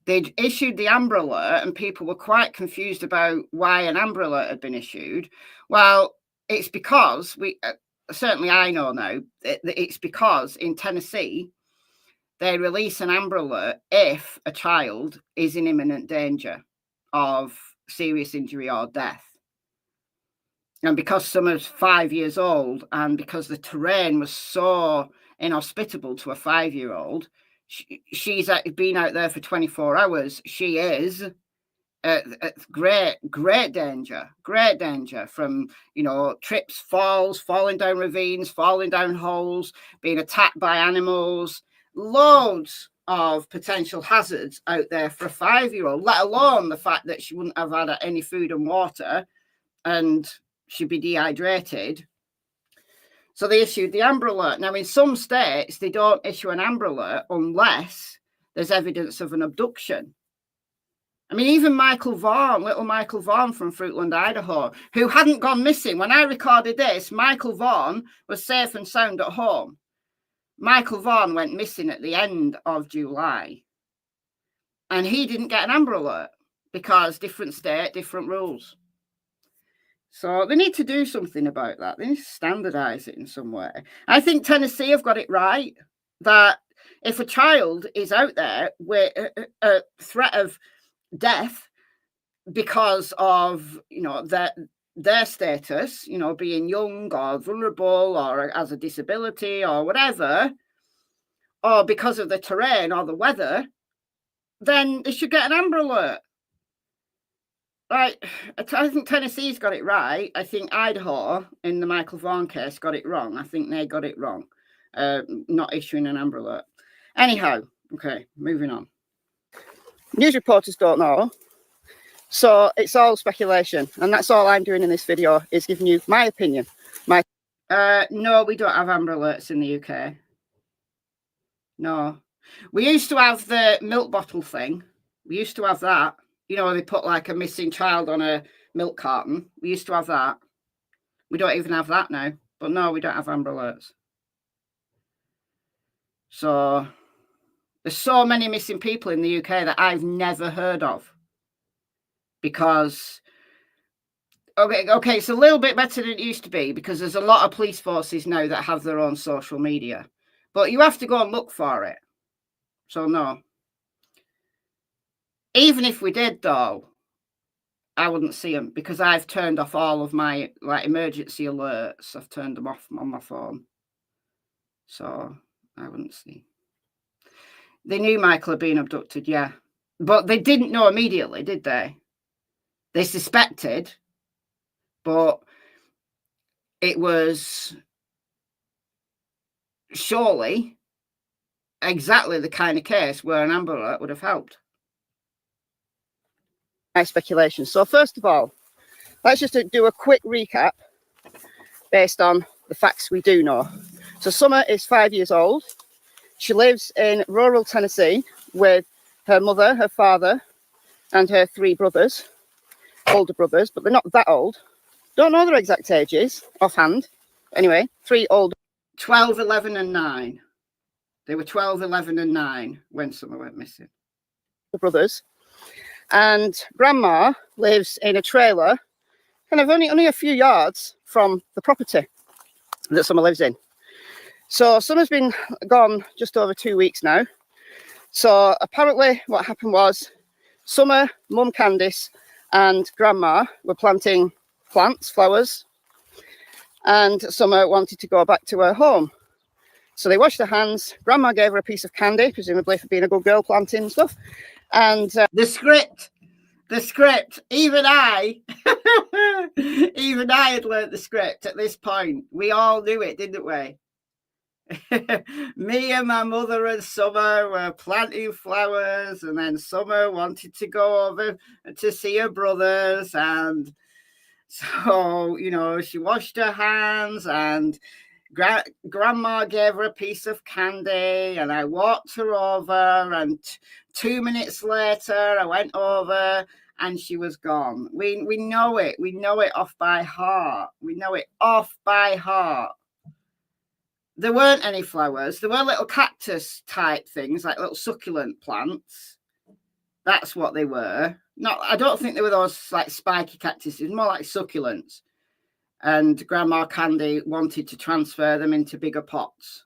S1: They'd issued the Amber Alert and people were quite confused about why an Amber Alert had been issued. Well, it's because certainly I know now, it's because in Tennessee, they release an Amber Alert if a child is in imminent danger of serious injury or death. And because Summer's 5 years old and because the terrain was so inhospitable to a 5-year-old, she's been out there for 24 hours. She is at great danger from, trips, falls, falling down ravines, falling down holes, being attacked by animals, loads of potential hazards out there for a 5-year-old, let alone the fact that she wouldn't have had any food and water and she'd be dehydrated. So they issued the Amber Alert. Now, in some states, they don't issue an Amber Alert unless there's evidence of an abduction. I mean, even little Michael Vaughan from Fruitland, Idaho, who hadn't gone missing. When I recorded this, Michael Vaughan was safe and sound at home. Michael Vaughan went missing at the end of July. And he didn't get an Amber Alert because different state, different rules. So they need to do something about that. They need to standardize it in some way. I think Tennessee have got it right that if a child is out there with a threat of death because of, their status, being young or vulnerable or as a disability or whatever, or because of the terrain or the weather, then they should get an Amber Alert. Right, I think Tennessee's got it right. I think Idaho, in the Michael Vaughan case, got it wrong. I think they got it wrong, not issuing an Amber Alert. Anyhow, okay, moving on. News reporters don't know, so it's all speculation, and that's all I'm doing in this video is giving you my opinion. No, we don't have Amber Alerts in the UK. No, we used to have the milk bottle thing. We used to have that. They put like a missing child on a milk carton. We used to have that. We don't even have that now. But no, we don't have Amber Alerts. So there's so many missing people in the UK that I've never heard of. Because, okay, it's a little bit better than it used to be because there's a lot of police forces now that have their own social media. But you have to go and look for it. So no. Even if we did, though, I wouldn't see them because I've turned off all of my emergency alerts. I've turned them off on my phone. So I wouldn't see. They knew Michael had been abducted, yeah. But they didn't know immediately, did they? They suspected, but it was surely exactly the kind of case where an Amber Alert would have helped. My speculation. So first of all, let's just do a quick recap based on the facts we do know. So Summer is 5 years old. She lives in rural Tennessee with her mother, her father, and her 3 brothers, older brothers, but they're not that old. Don't know their exact ages offhand. Anyway, 3 older. 12, 11, and 9. They were 12, 11, and 9 when Summer went missing. The brothers. And Grandma lives in a trailer, kind of only a few yards from the property that Summer lives in. So Summer's been gone just over 2 weeks now. So apparently what happened was Summer, Mum Candice, and Grandma were planting plants, flowers, and Summer wanted to go back to her home. So they washed their hands. Grandma gave her a piece of candy, presumably for being a good girl planting stuff. And the script, even I had learnt the script at this point. We all knew it, didn't we? Me and my mother and Summer were planting flowers, and then Summer wanted to go over to see her brothers, and so, you know, she washed her hands, and Grandma gave her a piece of candy, and I walked her over, and 2 minutes later I went over and she was gone. We know it. We know it off by heart. We know it off by heart. There weren't any flowers. There were little cactus type things, like little succulent plants. That's what they were. No, I don't think they were those like spiky cactuses, more like succulents. And Grandma Candy wanted to transfer them into bigger pots.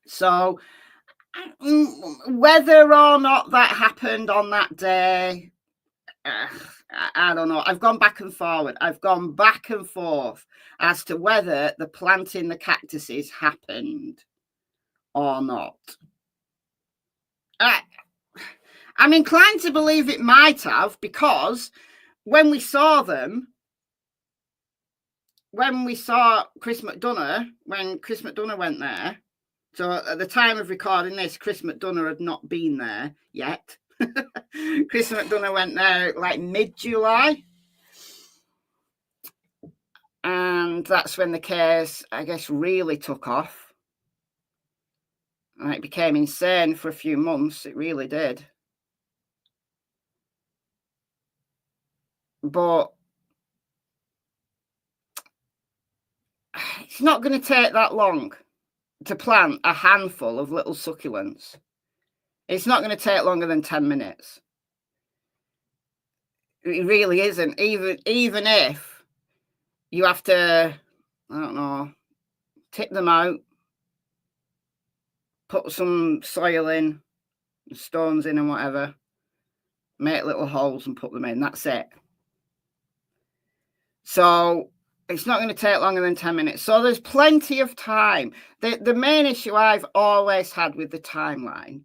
S1: So whether or not that happened on that day, I don't know. I've gone back and forward. I've gone back and forth as to whether the planting the cactuses happened or not. I'm inclined to believe it might have, because when we saw them, when we saw Chris McDonough, when Chris McDonough went there, so at the time of recording this, Chris McDonough had not been there yet. Chris McDonough went there like mid-July. And that's when the case, I guess, really took off. And it became insane for a few months. It really did. But it's not going to take that long to plant a handful of little succulents. It's not going to take longer than 10 minutes. It really isn't. Even if you have to, I don't know, tip them out, put some soil in, stones in and whatever, make little holes and put them in. That's it. So it's not going to take longer than 10 minutes. So there's plenty of time. The main issue I've always had with the timeline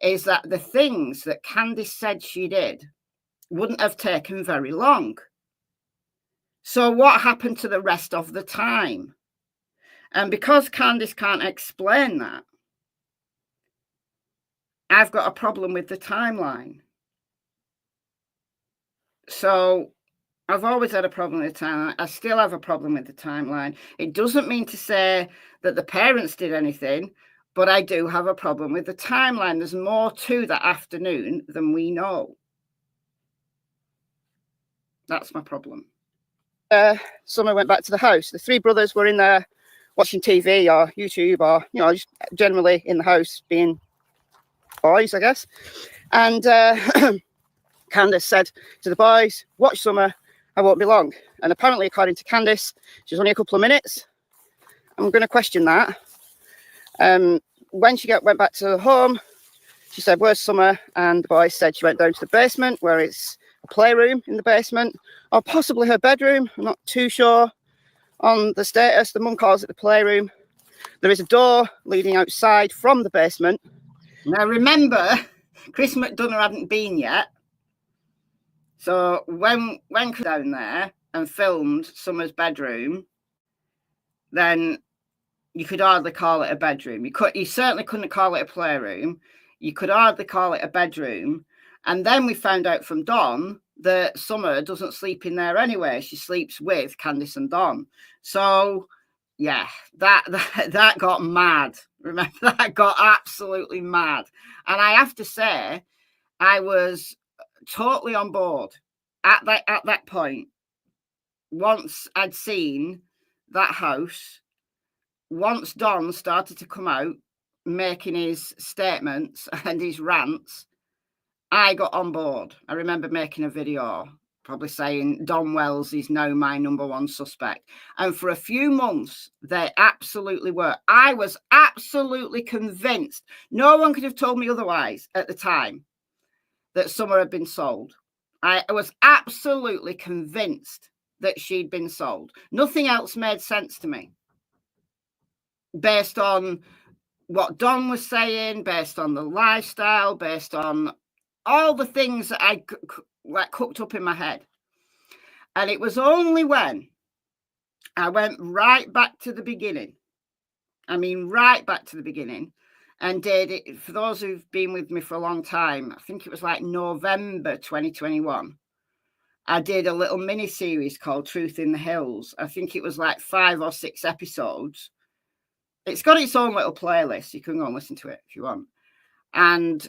S1: is that the things that Candice said she did wouldn't have taken very long. So what happened to the rest of the time? And because Candice can't explain that, I've got a problem with the timeline. So I've always had a problem with the timeline. I still have a problem with the timeline. It doesn't mean to say that the parents did anything, but I do have a problem with the timeline. There's more to that afternoon than we know. That's my problem. Summer went back to the house. The 3 brothers were in there watching TV or YouTube, or, you know, just generally in the house being boys, I guess. And Candice said to the boys, "Watch Summer, I won't be long." And apparently, according to Candice, she's only a couple of minutes. I'm going to question that. When she went back to the home, she said, "Where's Summer?" And the boy said she went down to the basement, where it's a playroom in the basement, or possibly her bedroom. I'm not too sure on the status. The mum calls it the playroom. There is a door leading outside from the basement. Now, remember, Chris McDonough hadn't been yet. So when Chris down there and filmed Summer's bedroom, then you could hardly call it a bedroom. You certainly couldn't call it a playroom. You could hardly call it a bedroom. And then we found out from Dawn that Summer doesn't sleep in there anyway. She sleeps with Candice and Dawn. So, yeah, that got mad. Remember, that got absolutely mad. And I have to say, I was totally on board at that point. Once I'd seen that house, once Don started to come out making his statements and his rants, I got on board. I remember making a video probably saying Don Wells is now my number one suspect. And for a few months, they absolutely were. I was absolutely convinced. No one could have told me otherwise at the time that Summer had been sold. I was absolutely convinced that she'd been sold. Nothing else made sense to me. Based on what Don was saying, based on the lifestyle, based on all the things that I cooked up in my head. And it was only when I went right back to the beginning. I mean, right back to the beginning. And did it, for those who've been with me for a long time, I think it was like November 2021. I did a little mini series called Truth in the Hills. I think it was like 5 or 6 episodes. It's got its own little playlist. You can go and listen to it if you want. And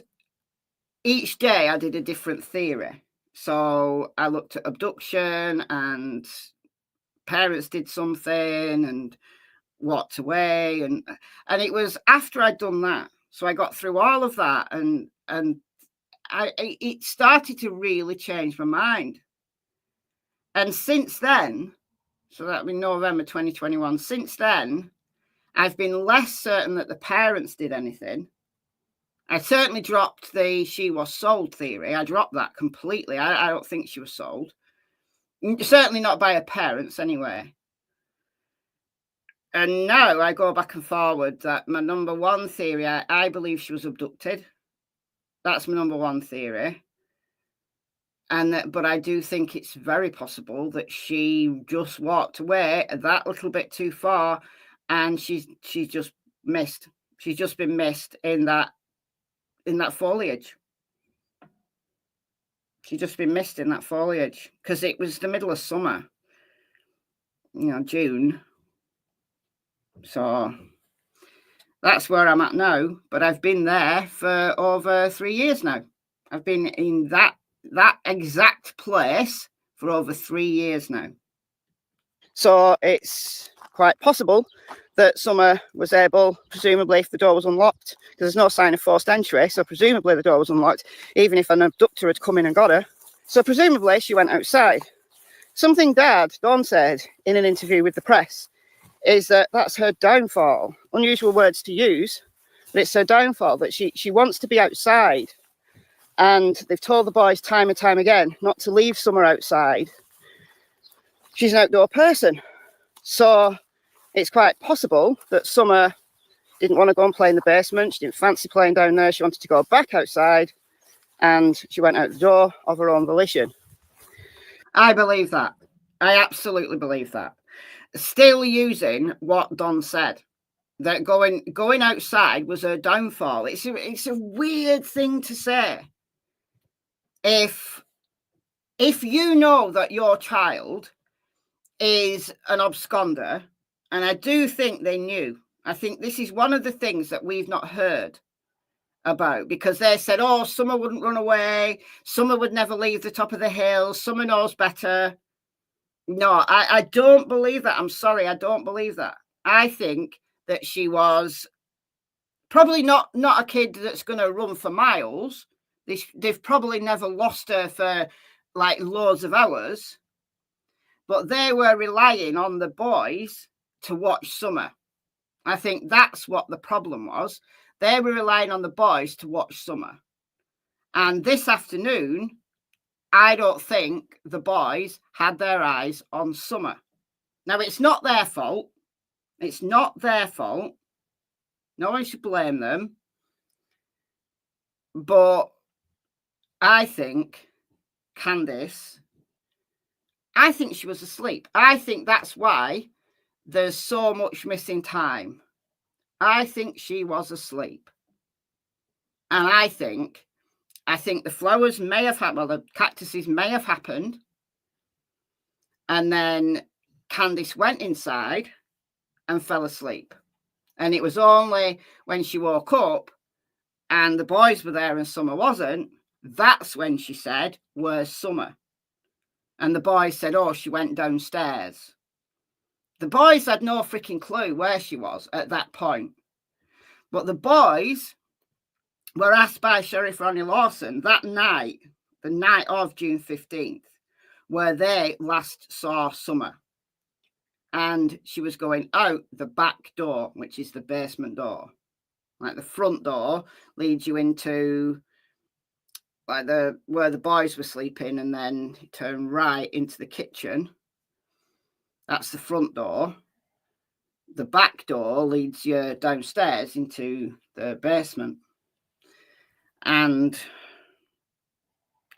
S1: each day I did a different theory. So I looked at abduction, and parents did something and walked away. And it was after I'd done that. So I got through all of that, and it started to really change my mind. And since then, so that would be November 2021, since then, I've been less certain that the parents did anything. I certainly dropped the she was sold theory. I dropped that completely. I don't think she was sold. Certainly not by her parents anyway. And now I go back and forward that my number one theory, I believe she was abducted. That's my number one theory. But I do think it's very possible that she just walked away that little bit too far, and she's just missed. She's just been missed in that foliage. She's just been missed in that foliage because it was the middle of summer, June. So that's where I'm at now. But I've been there for over 3 years now. I've been in that exact place for over 3 years now. So it's quite possible that Summer was able, presumably if the door was unlocked, because there's no sign of forced entry, so presumably the door was unlocked, even if an abductor had come in and got her. So presumably she went outside. Something Dawn said in an interview with the press is that that's her downfall. Unusual words to use, but it's her downfall, that she wants to be outside. And they've told the boys time and time again not to leave Summer outside. She's an outdoor person. So it's quite possible that Summer didn't want to go and play in the basement. She didn't fancy playing down there. She wanted to go back outside, and she went out the door of her own volition. I believe that. I absolutely believe that. Still using what Don said, that going outside was her downfall. It's a weird thing to say. If you know that your child is an absconder, and I do think they knew. I think this is one of the things that we've not heard about, because they said, oh, Summer wouldn't run away. Summer would never leave the top of the hill. Summer knows better. No, I don't believe that. I'm sorry, I don't believe that. I think that she was probably not a kid that's going to run for miles. They've probably never lost her for like loads of hours, but they were relying on the boys to watch Summer. I think that's what the problem was. They were relying on the boys to watch Summer. And this afternoon, I don't think the boys had their eyes on Summer. Now, it's not their fault. It's not their fault. No one should blame them. But I think Candice, I think she was asleep. I think that's why there's so much missing time. I think she was asleep. And I think the flowers may have happened, well, the cactuses may have happened. And then Candice went inside and fell asleep. And it was only when she woke up and the boys were there and Summer wasn't, that's when she said, "Where's Summer?" And the boys said, "Oh, she went downstairs." The boys had no freaking clue where she was at that point. But the boys were asked by Sheriff Ronnie Lawson that night, the night of June 15th, where they last saw Summer. And she was going out the back door, which is the basement door. Like the front door leads you into like where the boys were sleeping, and then you turn right into the kitchen. That's the front door. The back door leads you downstairs into the basement. And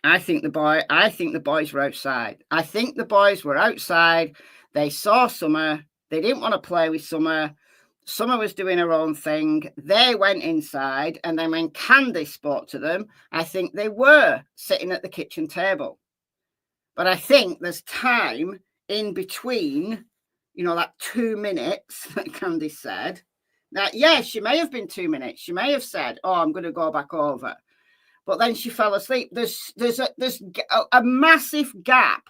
S1: I think the boys were outside. I think the boys were outside. They saw Summer. They didn't want to play with Summer. Summer was doing her own thing. They went inside. And then when Candice spoke to them, I think they were sitting at the kitchen table. But I think there's time in between, you know, that 2 minutes that Candice said. That, yeah, she may have been 2 minutes. She may have said, "Oh, I'm going to go back over." But then she fell asleep. There's a massive gap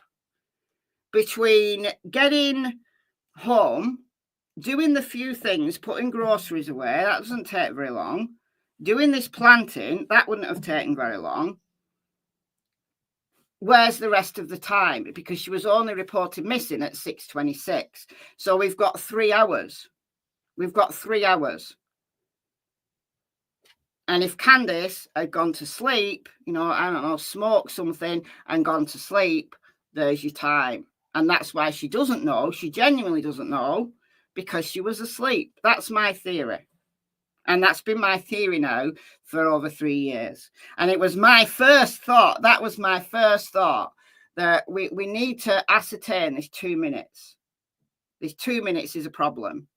S1: between getting home, doing the few things, putting groceries away. That doesn't take very long. Doing this planting, that wouldn't have taken very long. Where's the rest of the time? Because she was only reported missing at 6:26. So we've got 3 hours. We've got 3 hours. And if Candice had gone to sleep, you know, I don't know, smoked something and gone to sleep, there's your time. And that's why she doesn't know. She genuinely doesn't know because she was asleep. That's my theory. And that's been my theory now for over 3 years. And it was my first thought. That was my first thought, that we need to ascertain this 2 minutes. This 2 minutes is a problem.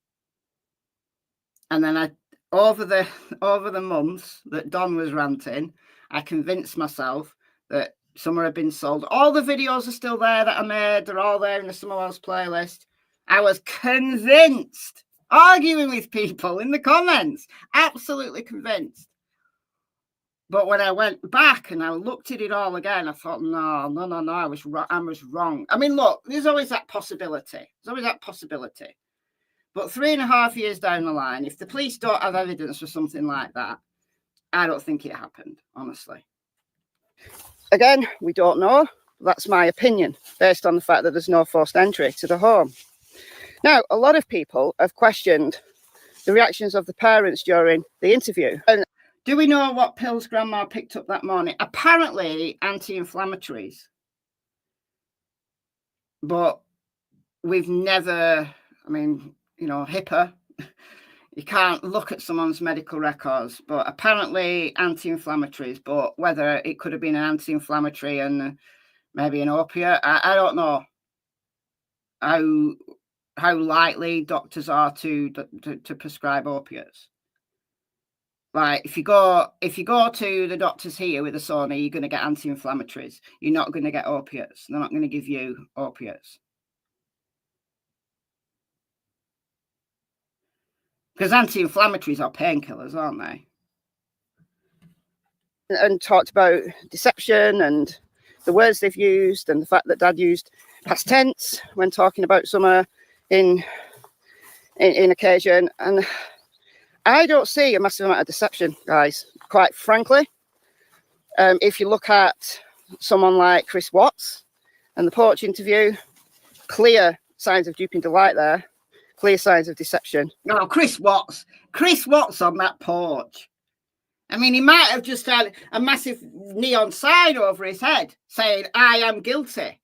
S1: And then over the months that Don was ranting, I convinced myself that Summer had been sold. All the videos are still there that I made. They're all there in the Summer Wells playlist. I was convinced, arguing with people in the comments, absolutely convinced. But when I went back and I looked at it all again, I thought, no, I was wrong. I mean, look, there's always that possibility. But 3.5 years down the line, if the police don't have evidence for something like that, I don't think it happened, honestly. Again, we don't know. That's my opinion, based on the fact that there's no forced entry to the home. Now, a lot of people have questioned the reactions of the parents during the interview. And do we know what pills Grandma picked up that morning? Apparently anti-inflammatories. But we've never, I mean, you know, HIPAA, you can't look at someone's medical records, but apparently anti-inflammatories. But whether it could have been an anti-inflammatory and maybe an opiate, I don't know how likely doctors are to prescribe opiates. Like if you go to the doctors here with a sauna, you're going to get anti-inflammatories. You're not going to get opiates. They're not going to give you opiates. Because anti-inflammatories are painkillers, aren't they? And talked about deception and the words they've used and the fact that Dad used past tense when talking about Summer in occasion. And I don't see a massive amount of deception, guys, quite frankly. If you look at someone like Chris Watts and the Porch interview, clear signs of duping delight there. Clear signs of deception. Oh, Chris Watts on that porch. I mean, he might have just had a massive neon sign over his head saying, "I am guilty."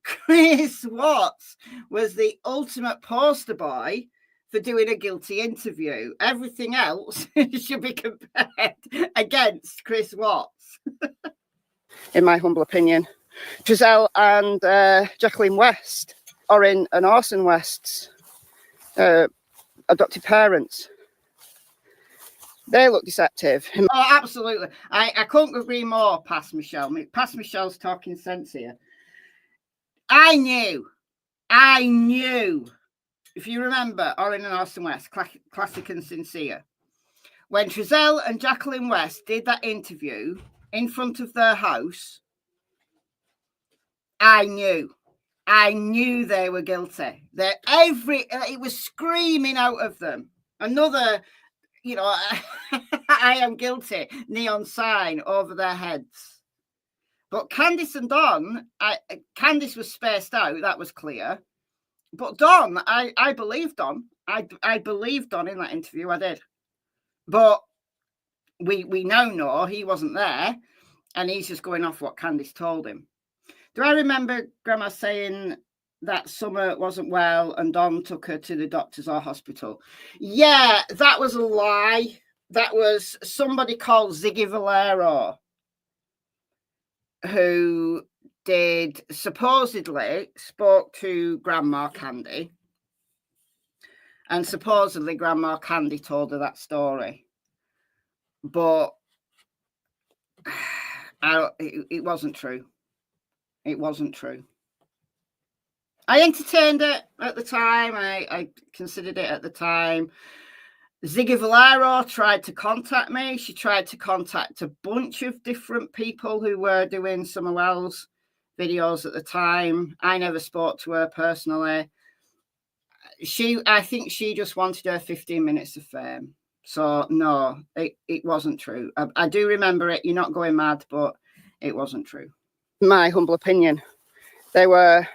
S1: Chris Watts was the ultimate poster boy for doing a guilty interview. Everything else should be compared against Chris Watts. In my humble opinion, Giselle and Jacqueline West, Orrin and Orson West's adopted parents, they look deceptive. Oh, absolutely. I couldn't agree more past Michelle. Past Michelle's talking sense here. I knew. If you remember, Orrin and Orson West, Classic and Sincere, when Giselle and Jacqueline West did that interview in front of their house, I knew they were guilty. It was screaming out of them. Another, I am guilty neon sign over their heads. But Candice and Don, Candice was spaced out, that was clear. But Don, I believed Don. I believed Don in that interview, I did. But we now know he wasn't there, and he's just going off what Candice told him. Do I remember Grandma saying that Summer wasn't well and Don took her to the doctors or hospital? Yeah, that was a lie. That was somebody called Ziggy Valero, who supposedly spoke to Grandma Candy, and supposedly Grandma Candy told her that story, but it wasn't true. It wasn't true. I entertained it at the time. I considered it at the time. Ziggy Valero tried to contact me. She tried to contact a bunch of different people who were doing Summer Wells videos at the time. I never spoke to her personally. I think she just wanted her 15 minutes of fame. So no, it wasn't true. I do remember it. You're not going mad, but it wasn't true. My humble opinion, they were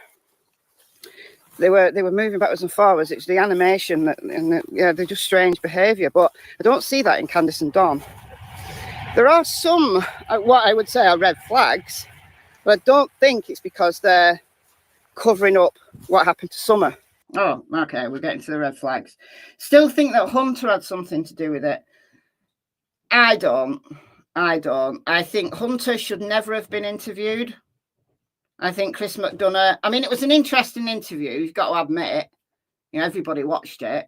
S1: moving backwards and forwards. It's the animation they're just strange behaviour. But I don't see that in Candice and Don. There are some what I would say are red flags, but I don't think it's because they're covering up what happened to Summer. Oh, okay, we're getting to the red flags. Still think that Hunter had something to do with it. I don't. I think Hunter should never have been interviewed. I think Chris McDonough, I mean, it was an interesting interview, you've got to admit it. Everybody watched it.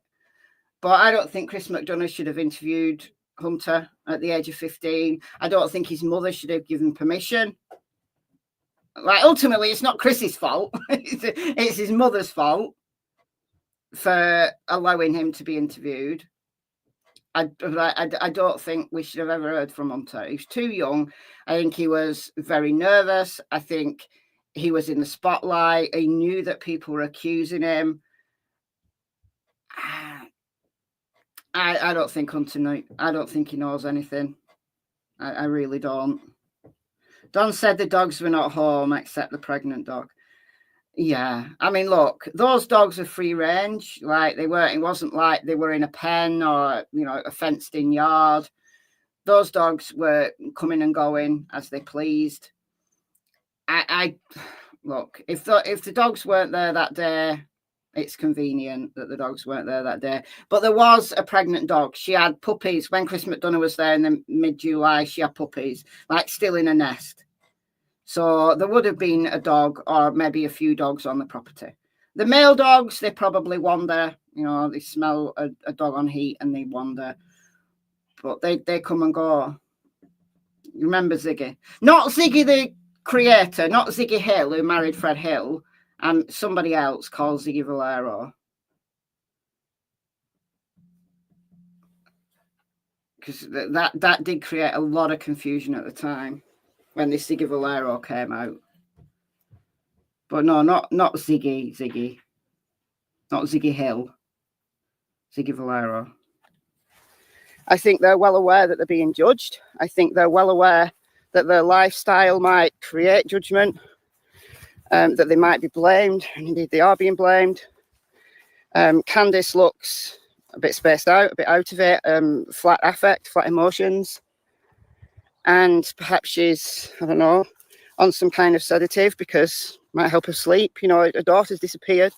S1: But I don't think Chris McDonough should have interviewed Hunter at the age of 15. I don't think his mother should have given permission. Like, ultimately, it's not Chris's fault. It's his mother's fault for allowing him to be interviewed. I don't think we should have ever heard from Hunter. He was too young. I think he was very nervous. I think he was in the spotlight. He knew that people were accusing him. I don't think Hunter knew. I don't think he knows anything. I really don't. Don said the dogs were not home except the pregnant dog. Yeah, I mean, look, those dogs are free range. Like, they weren't. It wasn't like they were in a pen or a fenced-in yard. Those dogs were coming and going as they pleased. I look, if the dogs weren't there that day, it's convenient that the dogs weren't there that day. But there was a pregnant dog. She had puppies when Chris McDonough was there in the mid-July. She had puppies, like, still in a nest. So there would have been a dog or maybe a few dogs on the property. The male dogs, they probably wander. They smell a dog on heat and they wander. But they come and go. Remember Ziggy? Not Ziggy the creator, not Ziggy Hill, who married Fred Hill, and somebody else called Ziggy Valero. Because that did create a lot of confusion at the time when this Ziggy Valero came out. But no, not Ziggy. Not Ziggy Hill. Ziggy Valero. I think they're well aware that they're being judged. I think they're well aware that their lifestyle might create judgment, that they might be blamed, and indeed they are being blamed. Candice looks a bit spaced out, a bit out of it, flat affect, flat emotions. And perhaps she's, I don't know, on some kind of sedative because it might help her sleep. You know, her daughter's disappeared.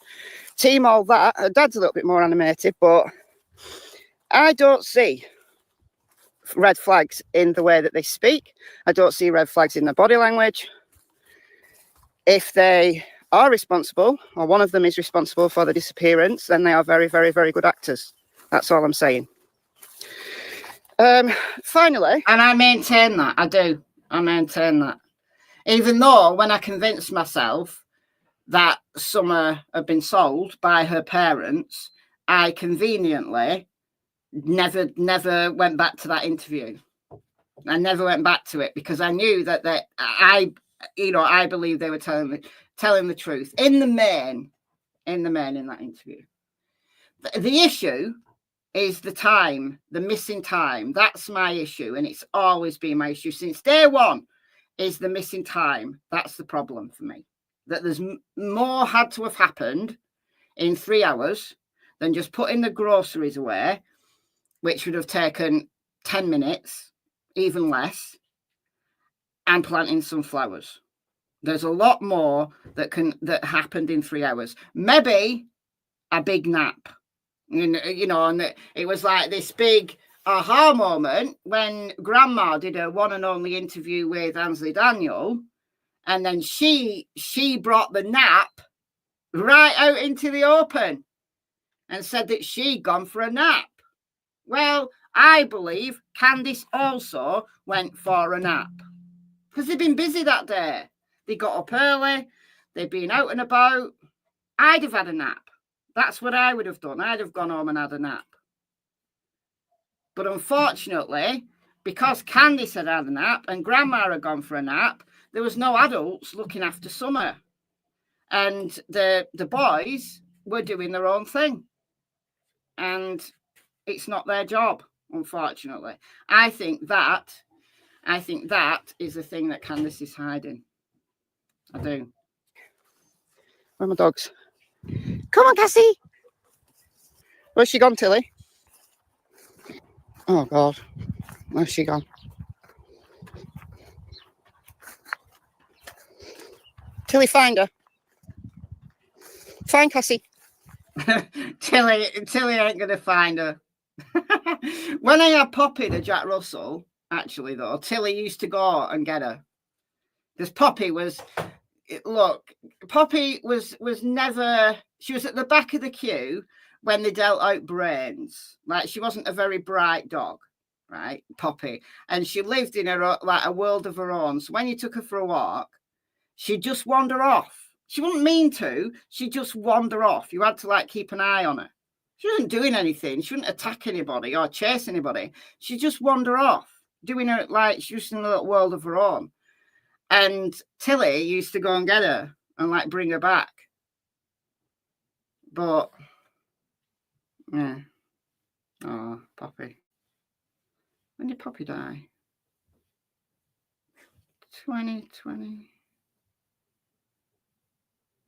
S1: Team all that. Her dad's a little bit more animated, but I don't see red flags in the way that they speak. I don't see red flags in their body language. If they are responsible, or one of them is responsible for the disappearance, then they are very, very, very good actors. That's all I'm saying. Finally, and I maintain that, I do. I maintain that. Even though when I convinced myself that Summer had been sold by her parents, I conveniently never went back to that interview. I never went back to it because I knew that I believe they were telling the truth in the main in that interview. The issue is the time, the missing time. That's my issue, and it's always been my issue since day one. Is the missing time. That's the problem for me. That there's more had to have happened in 3 hours than just putting the groceries away, which would have taken 10 minutes, even less, and planting some flowers. There's a lot more that happened in 3 hours. Maybe a big nap. And it was like this big aha moment when Grandma did her one and only interview with Ainsley Daniel, and then she brought the nap right out into the open and said that she'd gone for a nap. Well, I believe Candice also went for a nap because they'd been busy that day. They got up early, they'd been out and about. I'd have had a nap. That's what I would have done. I'd have gone home and had a nap. But unfortunately, because Candice had had a nap and Grandma had gone for a nap, there was no adults looking after Summer. And the boys were doing their own thing. And it's not their job, unfortunately. I think that is the thing that Candice is hiding. I do. Where are my dogs? Come on, Cassie. Where's she gone, Tilly? Oh, God. Where's she gone? Tilly, find her. Find Cassie. Tilly ain't going to find her. When I had Poppy, the Jack Russell, actually, though, Tilly used to go and get her. Because Poppy was never... She was at the back of the queue when they dealt out brains. Like, she wasn't a very bright dog, right, Poppy? And she lived in a world of her own. So when you took her for a walk, she'd just wander off. She wouldn't mean to. She'd just wander off. You had to, keep an eye on her. She wasn't doing anything. She wouldn't attack anybody or chase anybody. She'd just wander off, doing her, she was in a little world of her own. And Tilly used to go and get her and, bring her back. But... yeah. Oh, Poppy. When did Poppy die? 2020.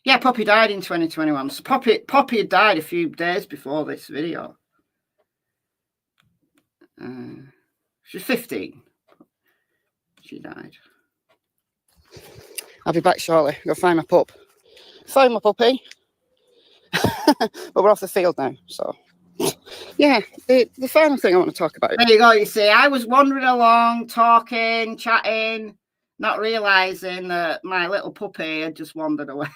S1: Yeah, Poppy died in 2021. So Poppy had died a few days before this video. She was 15. She died. I'll be back shortly. Go find my pup. Find my puppy. But we're off the field now, so yeah. The final thing I want to talk about. There you go. You see, I was wandering along, talking, chatting, not realizing that my little puppy had just wandered away.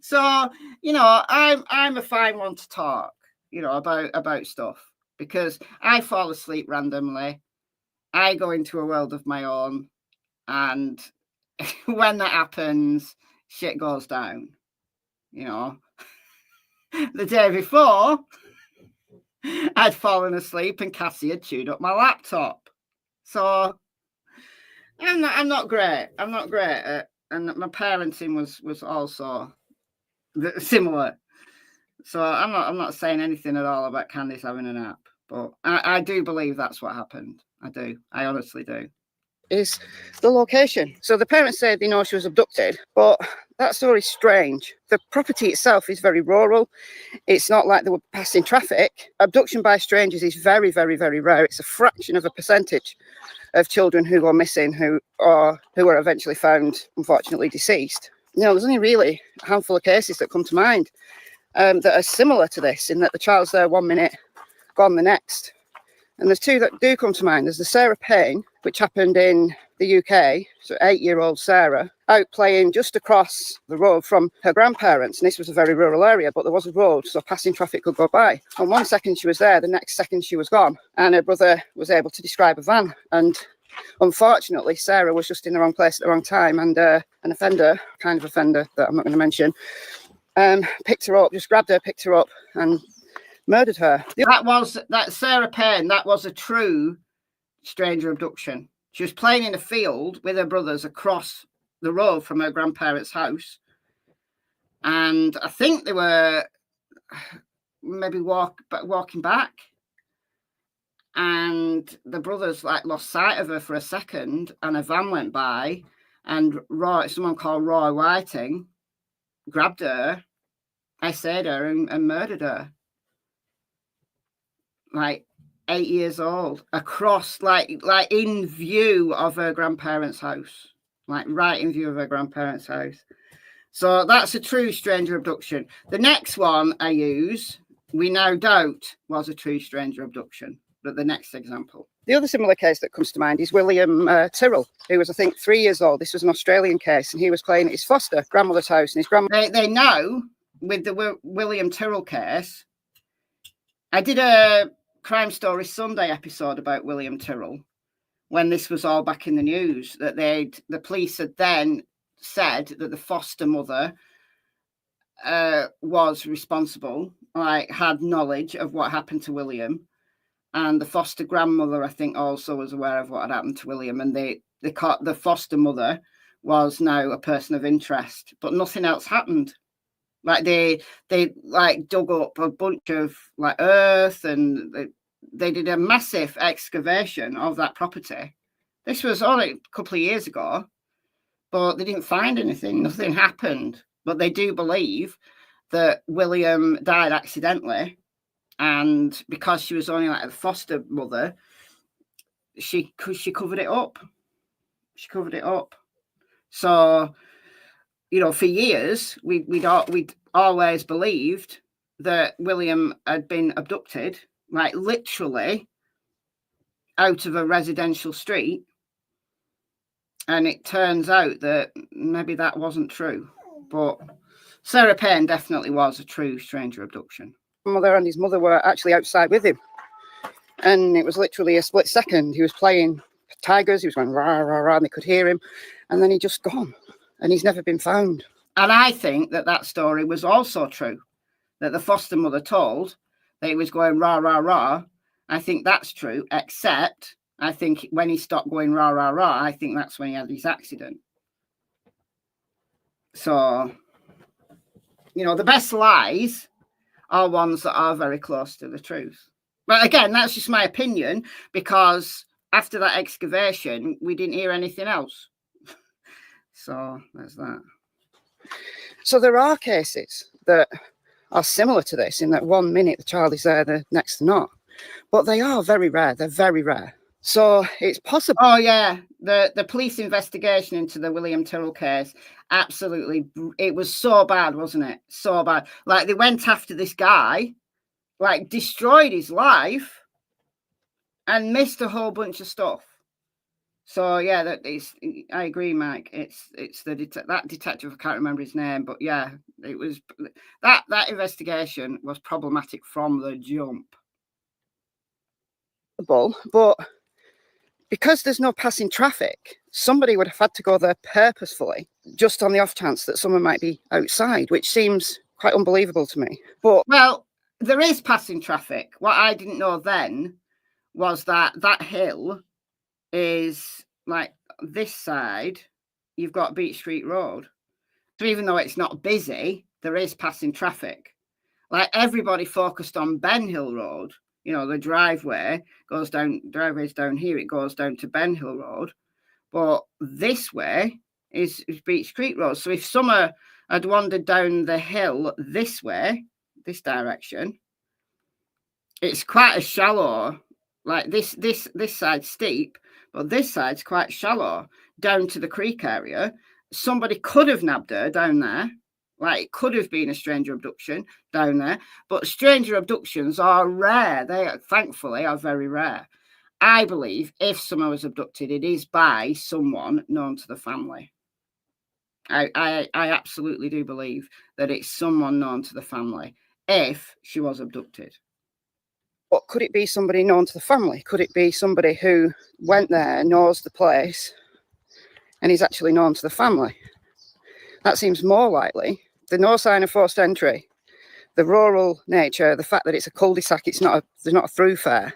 S1: So I'm a fine one to talk, about stuff because I fall asleep randomly. I go into a world of my own, and when that happens, shit goes down. The day before, I'd fallen asleep and Cassie had chewed up my laptop. So I'm not great. I'm not great at, and my parenting was also similar. So I'm not saying anything at all about Candice having a nap, but I do believe that's what happened. I do. I honestly do. is the location. So the parents said they know she was abducted, but that story's strange. The property itself is very rural. It's not like they were passing traffic. Abduction by strangers is very, very, very rare. It's a fraction of a percentage of children who go missing who are eventually found, unfortunately, deceased. You know, there's only really a handful of cases that come to mind that are similar to this, in that the child's there 1 minute, gone the next. And there's two that do come to mind. There's the Sarah Payne, which happened in the UK. So 8-year-old Sarah out playing just across the road from her grandparents. And this was a very rural area, but there was a road, so passing traffic could go by. And 1 second she was there, the next second she was gone. And her brother was able to describe a van. And unfortunately, Sarah was just in the wrong place at the wrong time. And an offender, kind of offender that I'm not going to mention, picked her up, just grabbed her, picked her up, and murdered her. That Sarah Payne, that was a true stranger abduction. She was playing in a field with her brothers across the road from her grandparents' house. And I think they were maybe walking back. And the brothers lost sight of her for a second, and a van went by, and someone called Roy Whiting grabbed her, essayed her, and murdered her. 8 years old, across, in view of her grandparents' house, right in view of her grandparents' house. So that's a true stranger abduction. The next one I use, we now doubt was a true stranger abduction, but the next example. The other similar case that comes to mind is William Tyrrell, who was, I think, 3 years old. This was an Australian case, and he was playing at his foster grandmother's house. And his grandmother, they know, with the William Tyrrell case, I did a Crime Story Sunday episode about William Tyrrell when this was all back in the news, that the police had then said that the foster mother was responsible, had knowledge of what happened to William, and the foster grandmother, I think, also was aware of what had happened to William, and the foster mother was now a person of interest, but nothing else happened. They dug up a bunch of earth, and they did a massive excavation of that property. This was only a couple of years ago, but they didn't find anything. Nothing happened. But they do believe that William died accidentally, and because she was only a foster mother, she covered it up. She covered it up. So, for years, we'd always believed that William had been abducted, literally out of a residential street. And it turns out that maybe that wasn't true. But Sarah Payne definitely was a true stranger abduction. My mother and his mother were actually outside with him. And it was literally a split second. He was playing tigers. He was going rah, rah, rah, and they could hear him. And then he just gone. And he's never been found. And I think that story was also true, that the foster mother told that he was going rah, rah, rah. I think that's true, except I think when he stopped going rah, rah, rah, I think that's when he had his accident. So, the best lies are ones that are very close to the truth. But again, that's just my opinion, because after that excavation, we didn't hear anything else. So there's that. So there are cases that are similar to this, in that 1 minute the child is there, the next not. But they are very rare. They're very rare. So it's possible. Oh, yeah. The police investigation into the William Tyrrell case, absolutely. It was so bad, wasn't it? So bad. They went after this guy, destroyed his life, and missed a whole bunch of stuff. So yeah, I agree, Mike. It's that detective. I can't remember his name, but yeah, it was that investigation was problematic from the jump. But because there's no passing traffic, somebody would have had to go there purposefully, just on the off chance that someone might be outside, which seems quite unbelievable to me. But well, there is passing traffic. What I didn't know then was that hill is this side, you've got Beach Street Road. So even though it's not busy, there is passing traffic. Everybody focused on Ben Hill Road. The driveway goes down, driveway's down here, it goes down to Ben Hill Road. But this way is Beach Creek Road. So if Summer had wandered down the hill this way, this direction, it's quite a shallow, like this side's steep, but this side's quite shallow down to the creek area. Somebody could have nabbed her down there. Like, it could have been a stranger abduction down there, but stranger abductions are rare. They, thankfully, are very rare. I believe if Summer was abducted, it is by someone known to the family. I absolutely do believe that it's someone known to the family if she was abducted. But could it be somebody known to the family? Could it be somebody who went there, knows the place, and is actually known to the family? That seems more likely. The no sign of forced entry, the rural nature, the fact that it's a cul-de-sac, there's not a thoroughfare.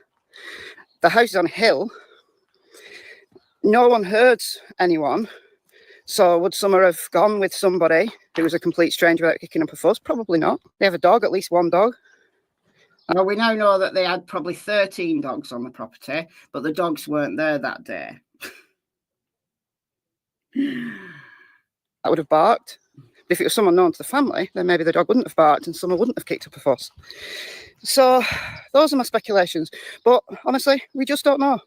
S1: The house is on a hill. No one heard anyone. So would Summer have gone with somebody who was a complete stranger without kicking up a fuss? Probably not. They have a dog, at least one dog. We now know that they had probably 13 dogs on the property, but the dogs weren't there that day. That would have barked. If it was someone known to the family, then maybe the dog wouldn't have barked and Summer wouldn't have kicked up a fuss. So those are my speculations. But honestly, we just don't know.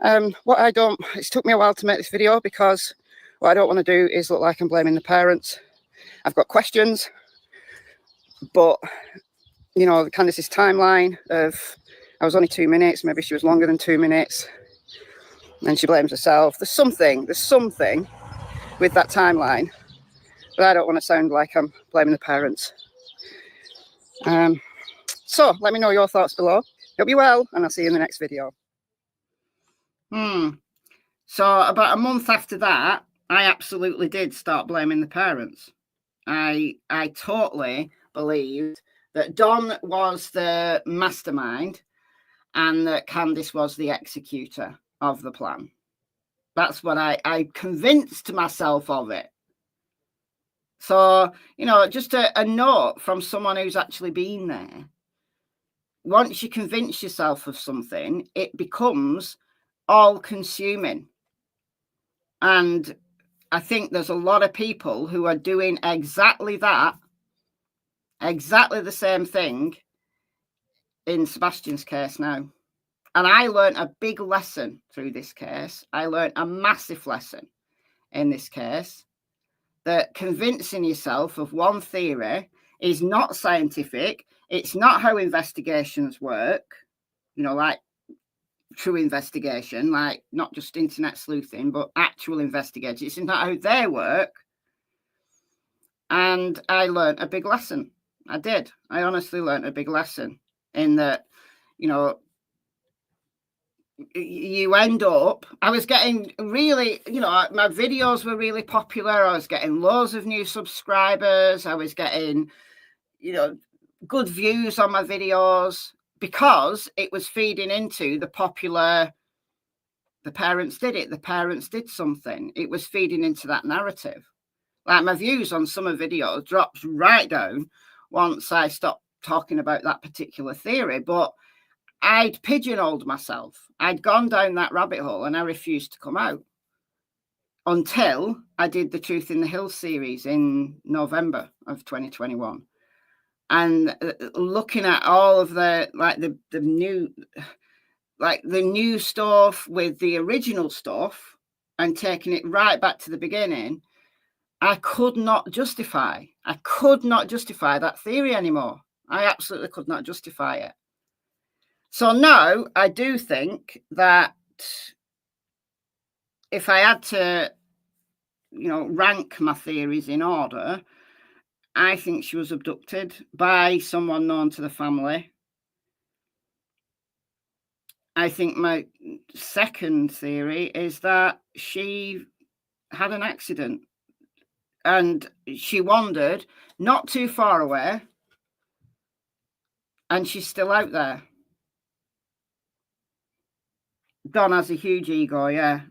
S1: It's took me a while to make this video because what I don't want to do is look like I'm blaming the parents. I've got questions, but, you know, Candice's timeline of, I was only 2 minutes, maybe she was longer than 2 minutes, and she blames herself. There's something with that timeline. But I don't want to sound like I'm blaming the parents. So let me know your thoughts below. Hope you're well, and I'll see you in the next video. So about a month after that, I absolutely did start blaming the parents. I totally believed that Don was the mastermind and that Candice was the executor of the plan. That's what I convinced myself of it. So, you know, just a note from someone who's actually been there. Once you convince yourself of something, it becomes all-consuming. And I think there's a lot of people who are doing exactly that, exactly the same thing in Sebastian's case now. And I learned a big lesson through this case. I learned a massive lesson in this case. That convincing yourself of one theory is not scientific. It's not how investigations work, you know, like true investigation, like not just internet sleuthing, but actual investigation. It's not how they work. And I learned a big lesson. I did. I honestly learned a big lesson in that, you know, you end up, I was getting really, you know, my videos were really popular. I was getting loads of new subscribers. I was getting, you know, good views on my videos because it was feeding into the popular, the parents did it. The parents did something. It was feeding into that narrative. Like my views on some of videos dropped right down once I stopped talking about that particular theory. But I'd pigeonholed myself. I'd gone down that rabbit hole and I refused to come out until I did the Truth in the Hills series in November of 2021. And looking at all of the new stuff with the original stuff and taking it right back to the beginning, I could not justify that theory anymore. I absolutely could not justify it. So now I do think that if I had to, you know, rank my theories in order, I think she was abducted by someone known to the family. I think my second theory is that she had an accident and she wandered not too far away and she's still out there. Don has a huge ego, yeah.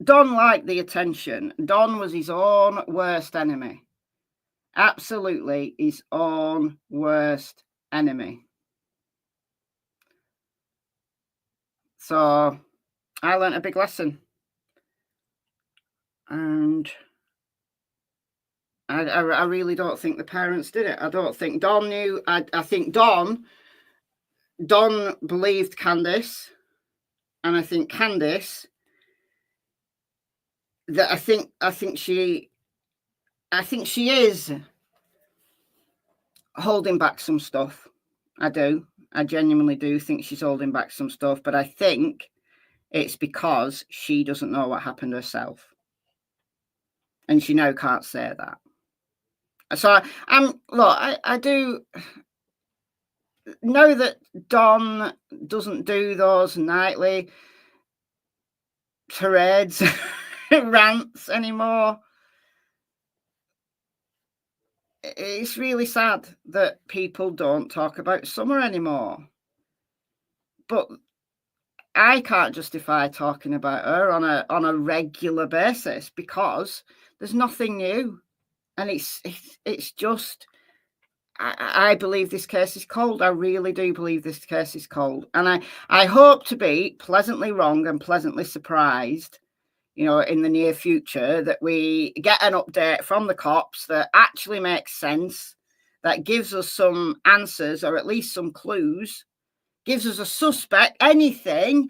S1: Don liked the attention. Don was his own worst enemy. Absolutely his own worst enemy. So I learned a big lesson. And I really don't think the parents did it. I don't think Don knew. I think Don believed Candice, and I think Candice, that I think she is holding back some stuff. I do. I genuinely do think she's holding back some stuff, but I think it's because she doesn't know what happened herself, and she now can't say that. So I do know that Don doesn't do those nightly tirades, rants anymore. It's really sad that people don't talk about Summer anymore. But I can't justify talking about her on a regular basis because there's nothing new. And it's just, I believe this case is cold. I really do believe this case is cold. And I hope to be pleasantly wrong and pleasantly surprised, you know, in the near future, that we get an update from the cops that actually makes sense, that gives us some answers or at least some clues, gives us a suspect. Anything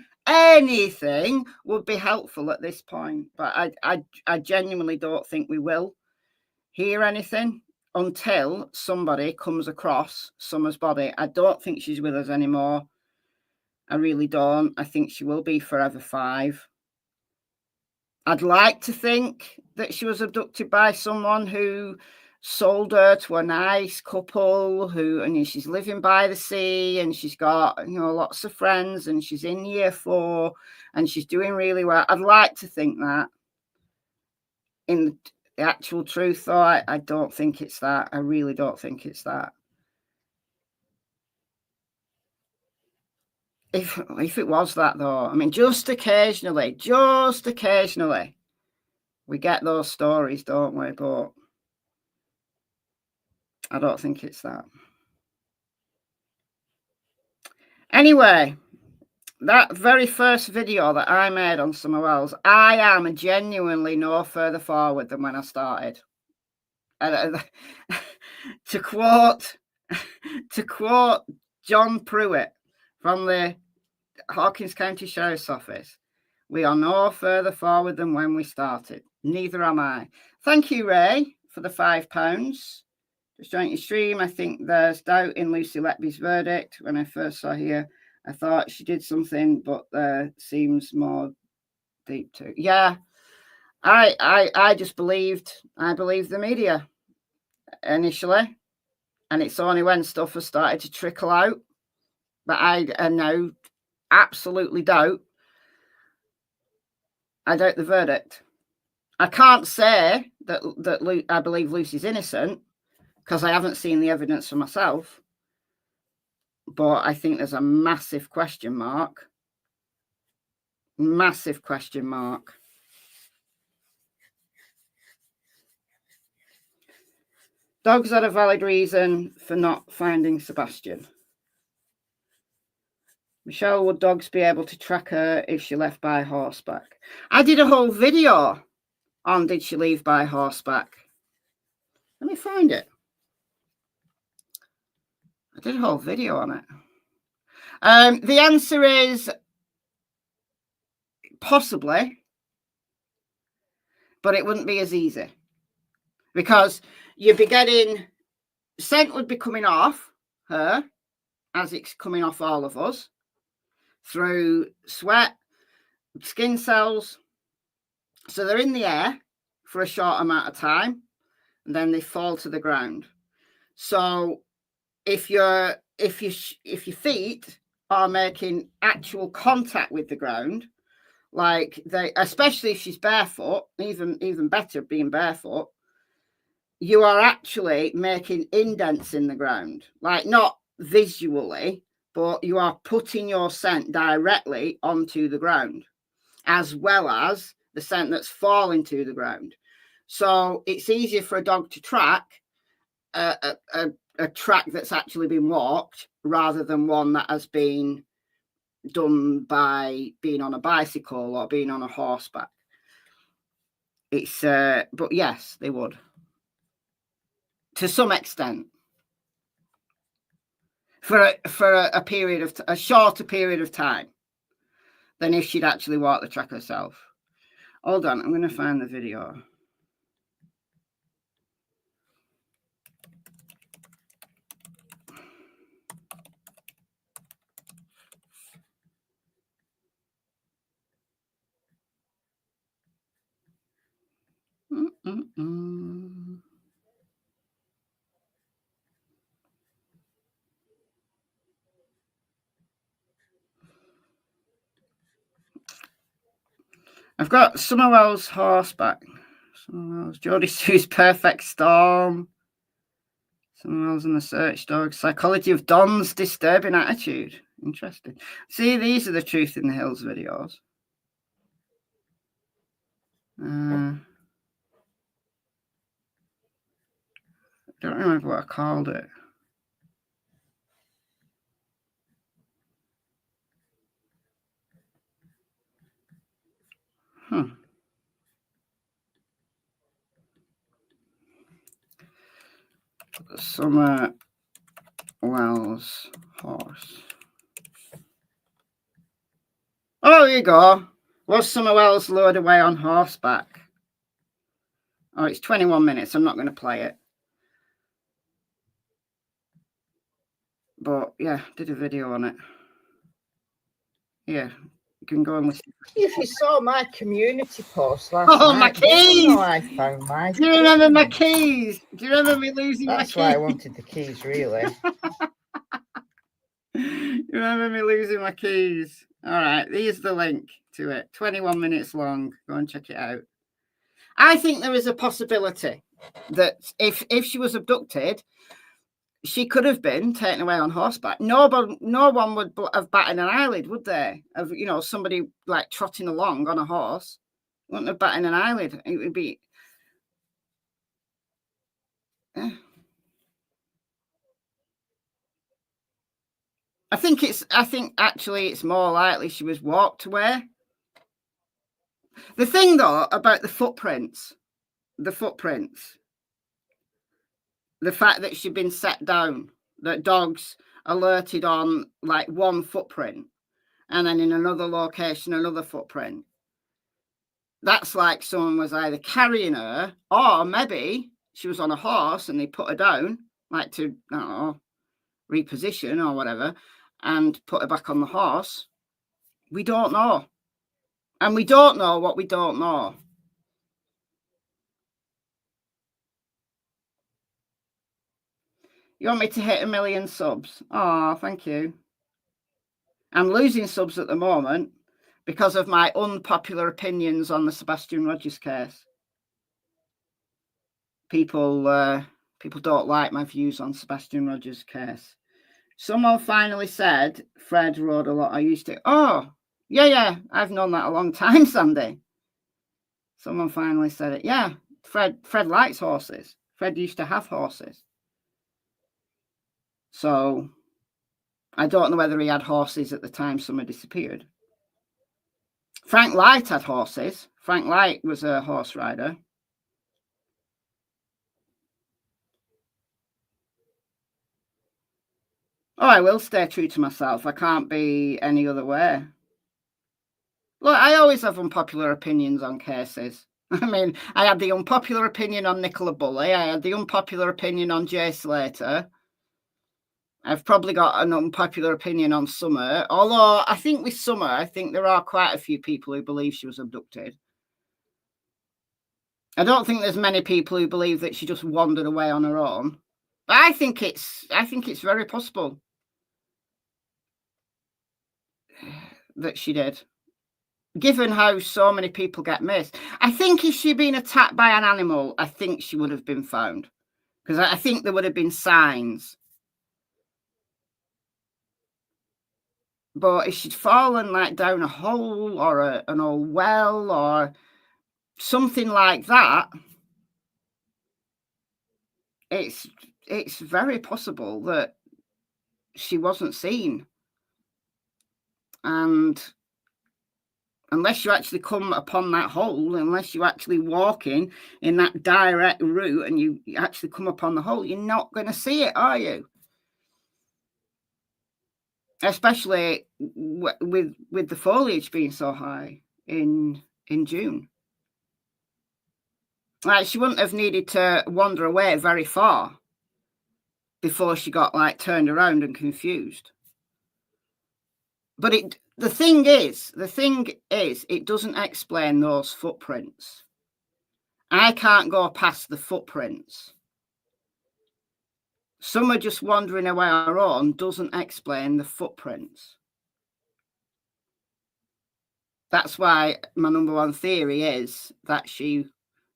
S1: would be helpful at this point. But I genuinely don't think we will hear anything until somebody comes across Summer's body. I don't think she's with us anymore. I really don't. I think she will be forever 5. I'd like to think that she was abducted by someone who sold her to a nice couple and she's living by the sea and she's got, you know, lots of friends and she's in year 4 and she's doing really well. I'd like to think that. In the actual truth, though, I don't think it's that. I really don't think it's that. If it was that, though, I mean, just occasionally, we get those stories, don't we? But I don't think it's that. Anyway, that very first video that I made on Summer Wells, I am genuinely no further forward than when I started. To quote John Pruitt from the Hawkins County Sheriff's Office, we are no further forward than when we started. Neither am I. Thank you, Ray, for the £5. Just join your stream. I think there's doubt in Lucy Letby's verdict. When I first saw her, I thought she did something, but there seems more deep to. Yeah, I just believed. I believed the media initially, and it's only when stuff has started to trickle out that I now absolutely doubt. I doubt the verdict. I can't say that I believe Lucy's innocent because I haven't seen the evidence for myself. But I think there's a massive question mark. Massive question mark. Dogs had a valid reason for not finding Sebastian. Michelle, would dogs be able to track her if she left by horseback? I did a whole video on did she leave by horseback. Let me find it. I did a whole video on it. The answer is possibly, but it wouldn't be as easy because you'd be getting scent would be coming off her as it's coming off all of us through sweat, skin cells. So they're in the air for a short amount of time and then they fall to the ground. So if your feet are making actual contact with the ground, like especially if she's barefoot, even better being barefoot, you are actually making indents in the ground, like not visually, but you are putting your scent directly onto the ground, as well as the scent that's falling to the ground. So it's easier for a dog to track a track that's actually been walked rather than one that has been done by being on a bicycle or being on a horseback. It's, but yes, they would. To some extent. For a period of, a shorter period of time than if she'd actually walked the track herself. Hold on, I'm going to find the video. I've got Somerwell's horseback. Somerwell's Jodie Sue's Perfect Storm. Somerwell's and the Search Dog. Psychology of Don's Disturbing Attitude. Interesting. See, these are the Truth in the Hills videos. I don't remember what I called it. Somerwell's horse. Oh, here you go. Was Somerwell's lured away on horseback? Oh, it's 21 minutes. I'm not going to play it. But yeah, did a video on it. Yeah, you can go and listen.
S8: If you saw my community post last
S1: night, my keys!
S8: You know I found my
S1: Do you remember my keys? Do you remember me losing my keys?
S8: That's why I wanted the keys, really.
S1: You remember me losing my keys? All right, here's the link to it. 21 minutes long. Go and check it out. I think there is a possibility that if she was abducted, she could have been taken away on horseback. No one would have batted an eyelid, would they? Of, you know, somebody like trotting along on a horse. Wouldn't have batted an eyelid. It would be... I think actually it's more likely she was walked away. The thing though about the footprints, the fact that she'd been set down, that dogs alerted on like one footprint and then in another location, another footprint. That's like someone was either carrying her or maybe she was on a horse and they put her down, like to, I don't know, reposition or whatever, and put her back on the horse. We don't know. And we don't know what we don't know. You want me to hit 1 million subs? Oh, thank you. I'm losing subs at the moment because of my unpopular opinions on the Sebastian Rogers case. People don't like my views on Sebastian Rogers' case. Someone finally said Fred rode a lot. I used to. Oh, yeah. I've known that a long time, Sandy. Someone finally said it. Yeah, Fred likes horses. Fred used to have horses. So I don't know whether he had horses at the time Summer disappeared. Frank Light had horses. Frank Light was a horse rider. Oh, I will stay true to myself. I can't be any other way. Look, I always have unpopular opinions on cases. I mean, I had the unpopular opinion on Nicola Bulley. I had the unpopular opinion on Jay Slater. I've probably got an unpopular opinion on Summer. Although I think with Summer, I think there are quite a few people who believe she was abducted. I don't think there's many people who believe that she just wandered away on her own. But I think it's very possible that she did, given how so many people get missed. I think if she'd been attacked by an animal, I think she would have been found, because I think there would have been signs. But if she'd fallen like down a hole or an old well or something like that, it's very possible that she wasn't seen. And unless you actually come upon that hole, unless you're actually walking in that direct route and you actually come upon the hole, you're not going to see it, are you? Especially with the foliage being so high in June. Like, she wouldn't have needed to wander away very far before she got like turned around and confused. But the thing is, it doesn't explain those footprints. I can't go past the footprints. Some are just wandering away on their own doesn't explain the footprints. That's why my number one theory is that she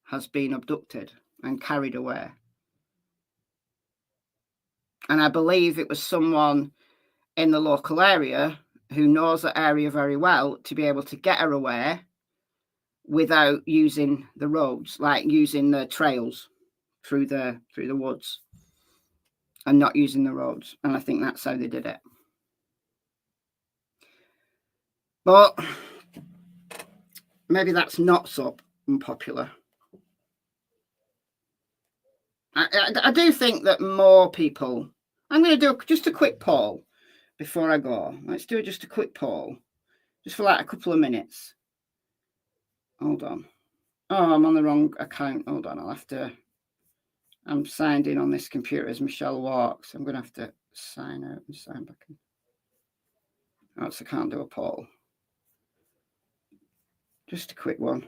S1: has been abducted and carried away. And I believe it was someone in the local area who knows the area very well to be able to get her away without using the roads, like using the trails through the woods and not using the roads. And I think that's how they did it. But maybe that's not so unpopular. I do think that more people... I'm going to do just a quick poll before I go. Let's do just a quick poll. Just for like a couple of minutes. Hold on. Oh, I'm on the wrong account. Hold on. I'll have to... I'm signed in on this computer as Michelle Walks. I'm going to have to sign out and sign back in. Oh, so I can't do a poll. Just a quick one.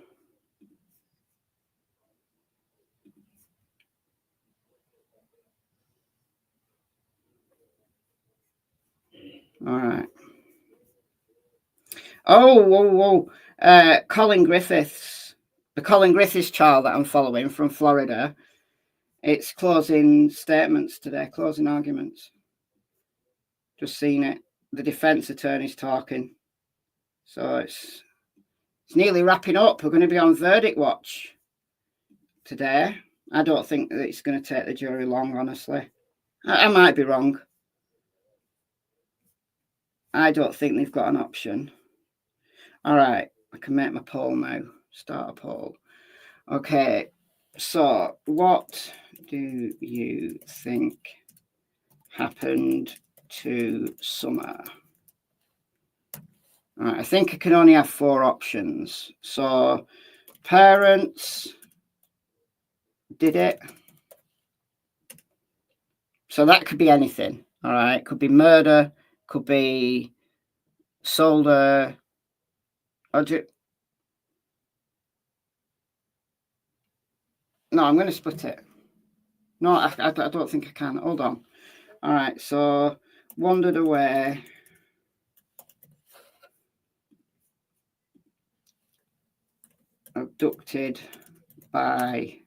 S1: All right. Oh, Colin Griffiths. The Colin Griffiths child that I'm following from Florida. It's closing statements today, closing arguments. Just seen it. The defense attorney's talking. So it's nearly wrapping up. We're going to be on verdict watch today. I don't think that it's going to take the jury long, honestly. I might be wrong. I don't think they've got an option. All right, I can make my poll now. Start a poll. Okay, so what do you think happened to Summer? All right, I think I can only have 4 options. So parents did it. So that could be anything. All right, could be murder, could be sold her. No, I'm going to split it. No, I don't think I can. Hold on. All right, so wandered away. Abducted by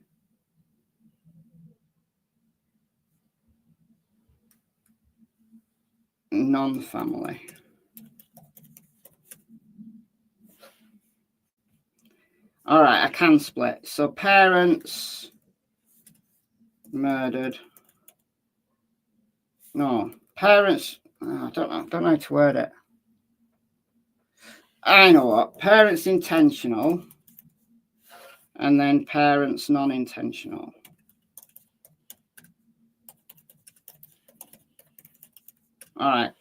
S1: non-family. All right, I can split. So parents murdered. No, parents. I don't know how to word it. I know what. Parents intentional, and then parents non-intentional. All right.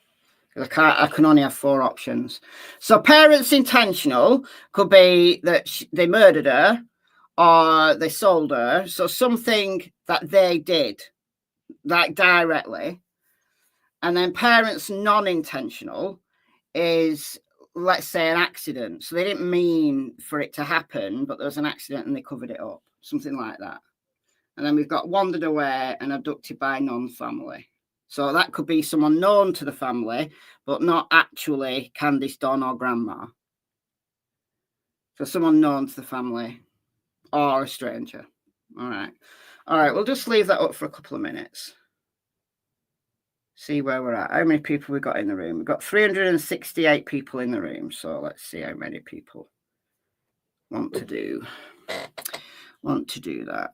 S1: I can only have 4 options. So parents intentional could be that they murdered her or they sold her. So something that they did, like directly. And then parents non-intentional is, let's say, an accident. So they didn't mean for it to happen, but there was an accident and they covered it up. Something like that. And then we've got wandered away and abducted by non-family. So that could be someone known to the family, but not actually Candice, Dawn, or Grandma. So someone known to the family or a stranger. All right. All right, we'll just leave that up for a couple of minutes. See where we're at. How many people we got in the room? We've got 368 people in the room. So let's see how many people want to do that.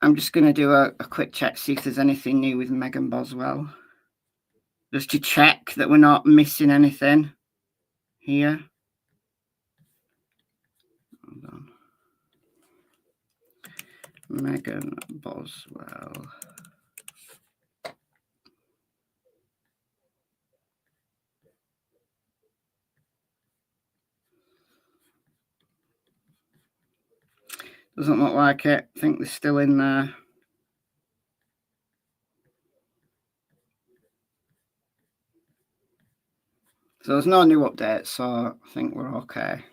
S1: I'm just going to do a quick check, see if there's anything new with Megan Boswell. Just to check that we're not missing anything. here. Hold on. Megan Boswell. Doesn't look like it. I think they're still in there. So there's no new updates, so I think we're okay.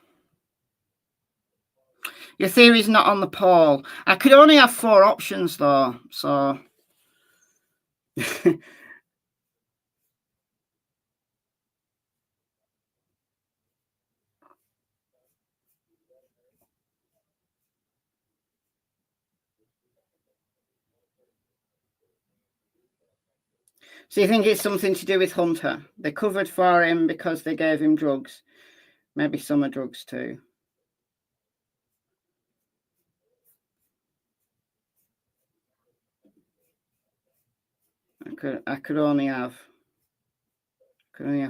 S1: Your theory's not on the poll. I could only have 4 options though, so So you think it's something to do with Hunter? They covered for him because they gave him drugs. Maybe some are drugs too. I could only have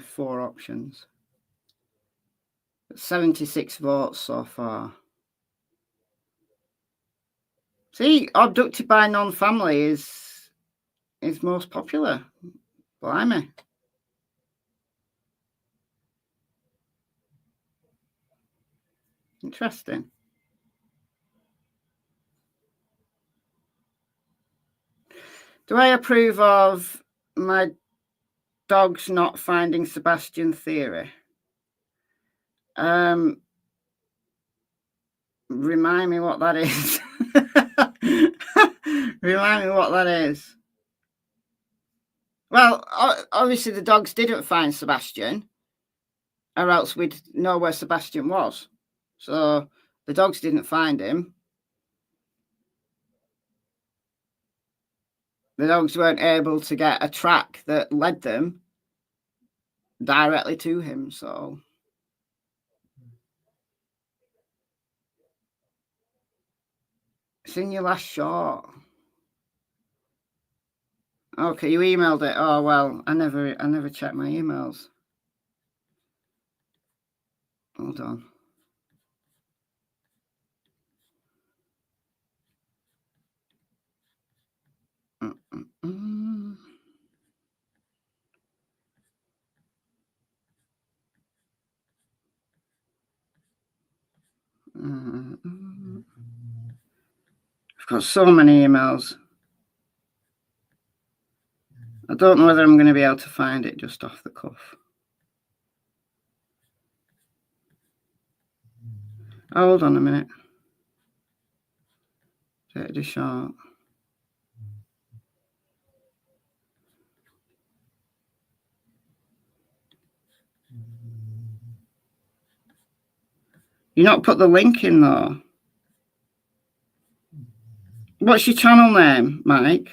S1: 4 options. 76 votes so far. See, abducted by non-family is most popular. Blimey. Interesting. Do I approve of my dogs not finding Sebastian theory? Remind me what that is. Remind me what that is. Well, obviously the dogs didn't find Sebastian, or else we'd know where Sebastian was. So the dogs didn't find him. The dogs weren't able to get a track that led them directly to him. So it's in your last shot. Okay, you emailed it. Oh well, I never checked my emails. Hold on. I've got so many emails. I don't know whether I'm going to be able to find it just off the cuff. Oh, hold on a minute. Take a shot. You not put the link in though. What's your channel name, Mike?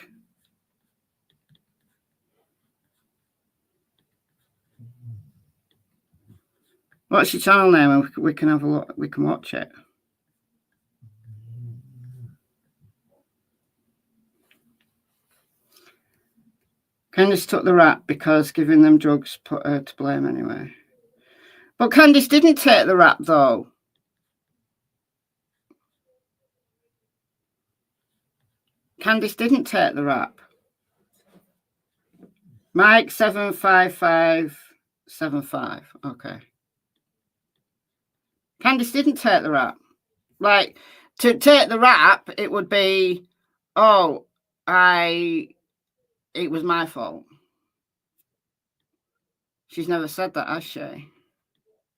S1: What's your channel name? And we can have a look. We can watch it. Candice took the rat because giving them drugs put her to blame anyway. But Candice didn't take the rat though. Candice didn't take the rat. Mike 75575. Okay. Candice didn't take the rap. Like, to take the rap, it would be, oh, it was my fault. She's never said that, has she?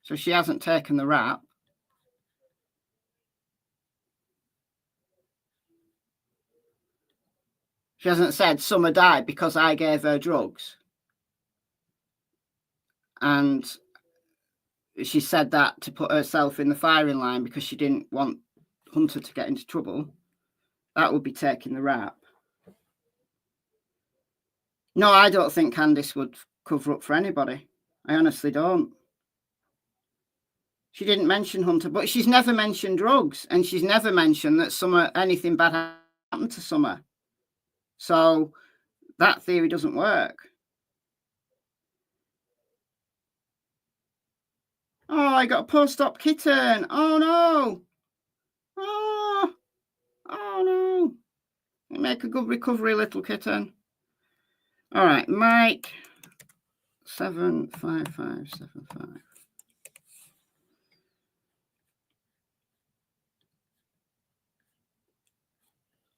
S1: So she hasn't taken the rap. She hasn't said Summer died because I gave her drugs. And she said that to put herself in the firing line because she didn't want Hunter to get into trouble. That would be taking the rap. No, I don't think Candice would cover up for anybody. I honestly don't. She didn't mention Hunter, but she's never mentioned drugs, and she's never mentioned that anything bad happened to Summer. So that theory doesn't work. Oh, I got a post-op kitten. Oh, no. Oh, no. Make a good recovery, little kitten. All right, Mike. 75575.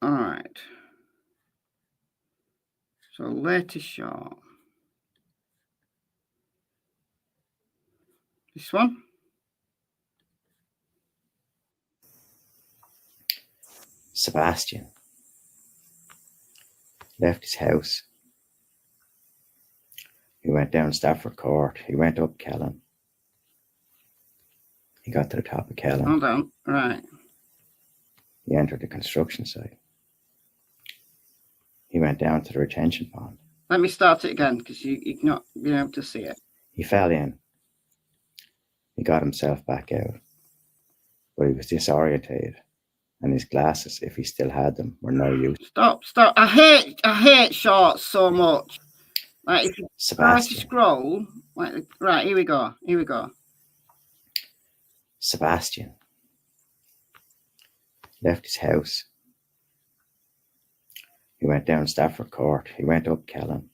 S1: All right. So latest shot. This one.
S9: Sebastian left his house. He went down Stafford Court. He went up Kellen. He got to the top of Kellen.
S1: Hold on. Right.
S9: He entered the construction site. He went down to the retention pond.
S1: Let me start it again because you're not being able to see it.
S9: He fell in. He got himself back out. But he was disorientated. And his glasses, if he still had them, were no use.
S1: Stop. I hate shorts so much. Like if you try to
S9: Sebastian.
S1: scroll, like right, here we go.
S9: Sebastian left his house. He went down Stafford Court. He went up Kellen.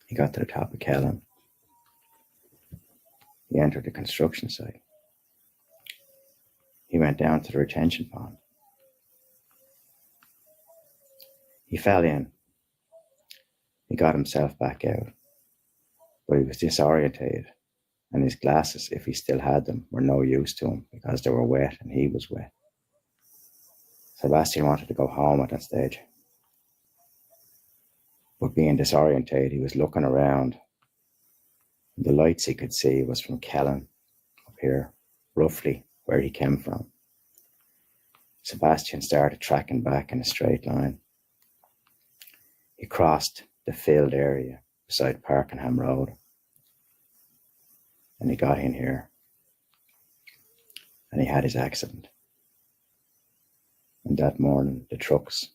S9: He got to the top of Kellen. He entered the construction site. He went down to the retention pond. He fell in. He got himself back out. But he was disorientated. And his glasses, if he still had them, were no use to him because they were wet and he was wet. Sebastian wanted to go home at that stage. But being disorientated, he was looking around. The lights he could see was from Kellen up here, roughly where he came from. Sebastian started tracking back in a straight line. He crossed the filled area beside Parkenham Road. And he got in here. And he had his accident. And that morning, the trucks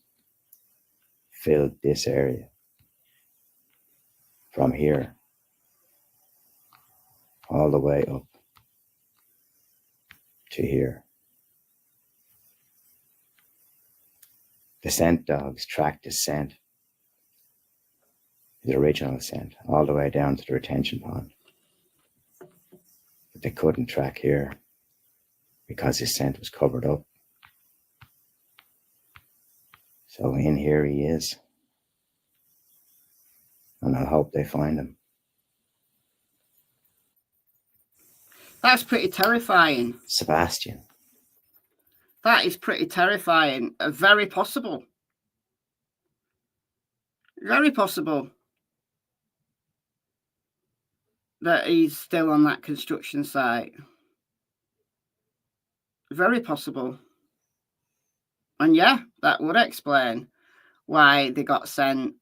S9: filled this area. From here, all the way up to here. The scent dogs tracked his scent, his original scent, all the way down to the retention pond. But they couldn't track here because his scent was covered up. So in here he is. And I hope they find him.
S1: That's pretty terrifying.
S9: Sebastian.
S1: That is pretty terrifying. Very possible. Very possible that he's still on that construction site. Very possible. And yeah, that would explain why they got sent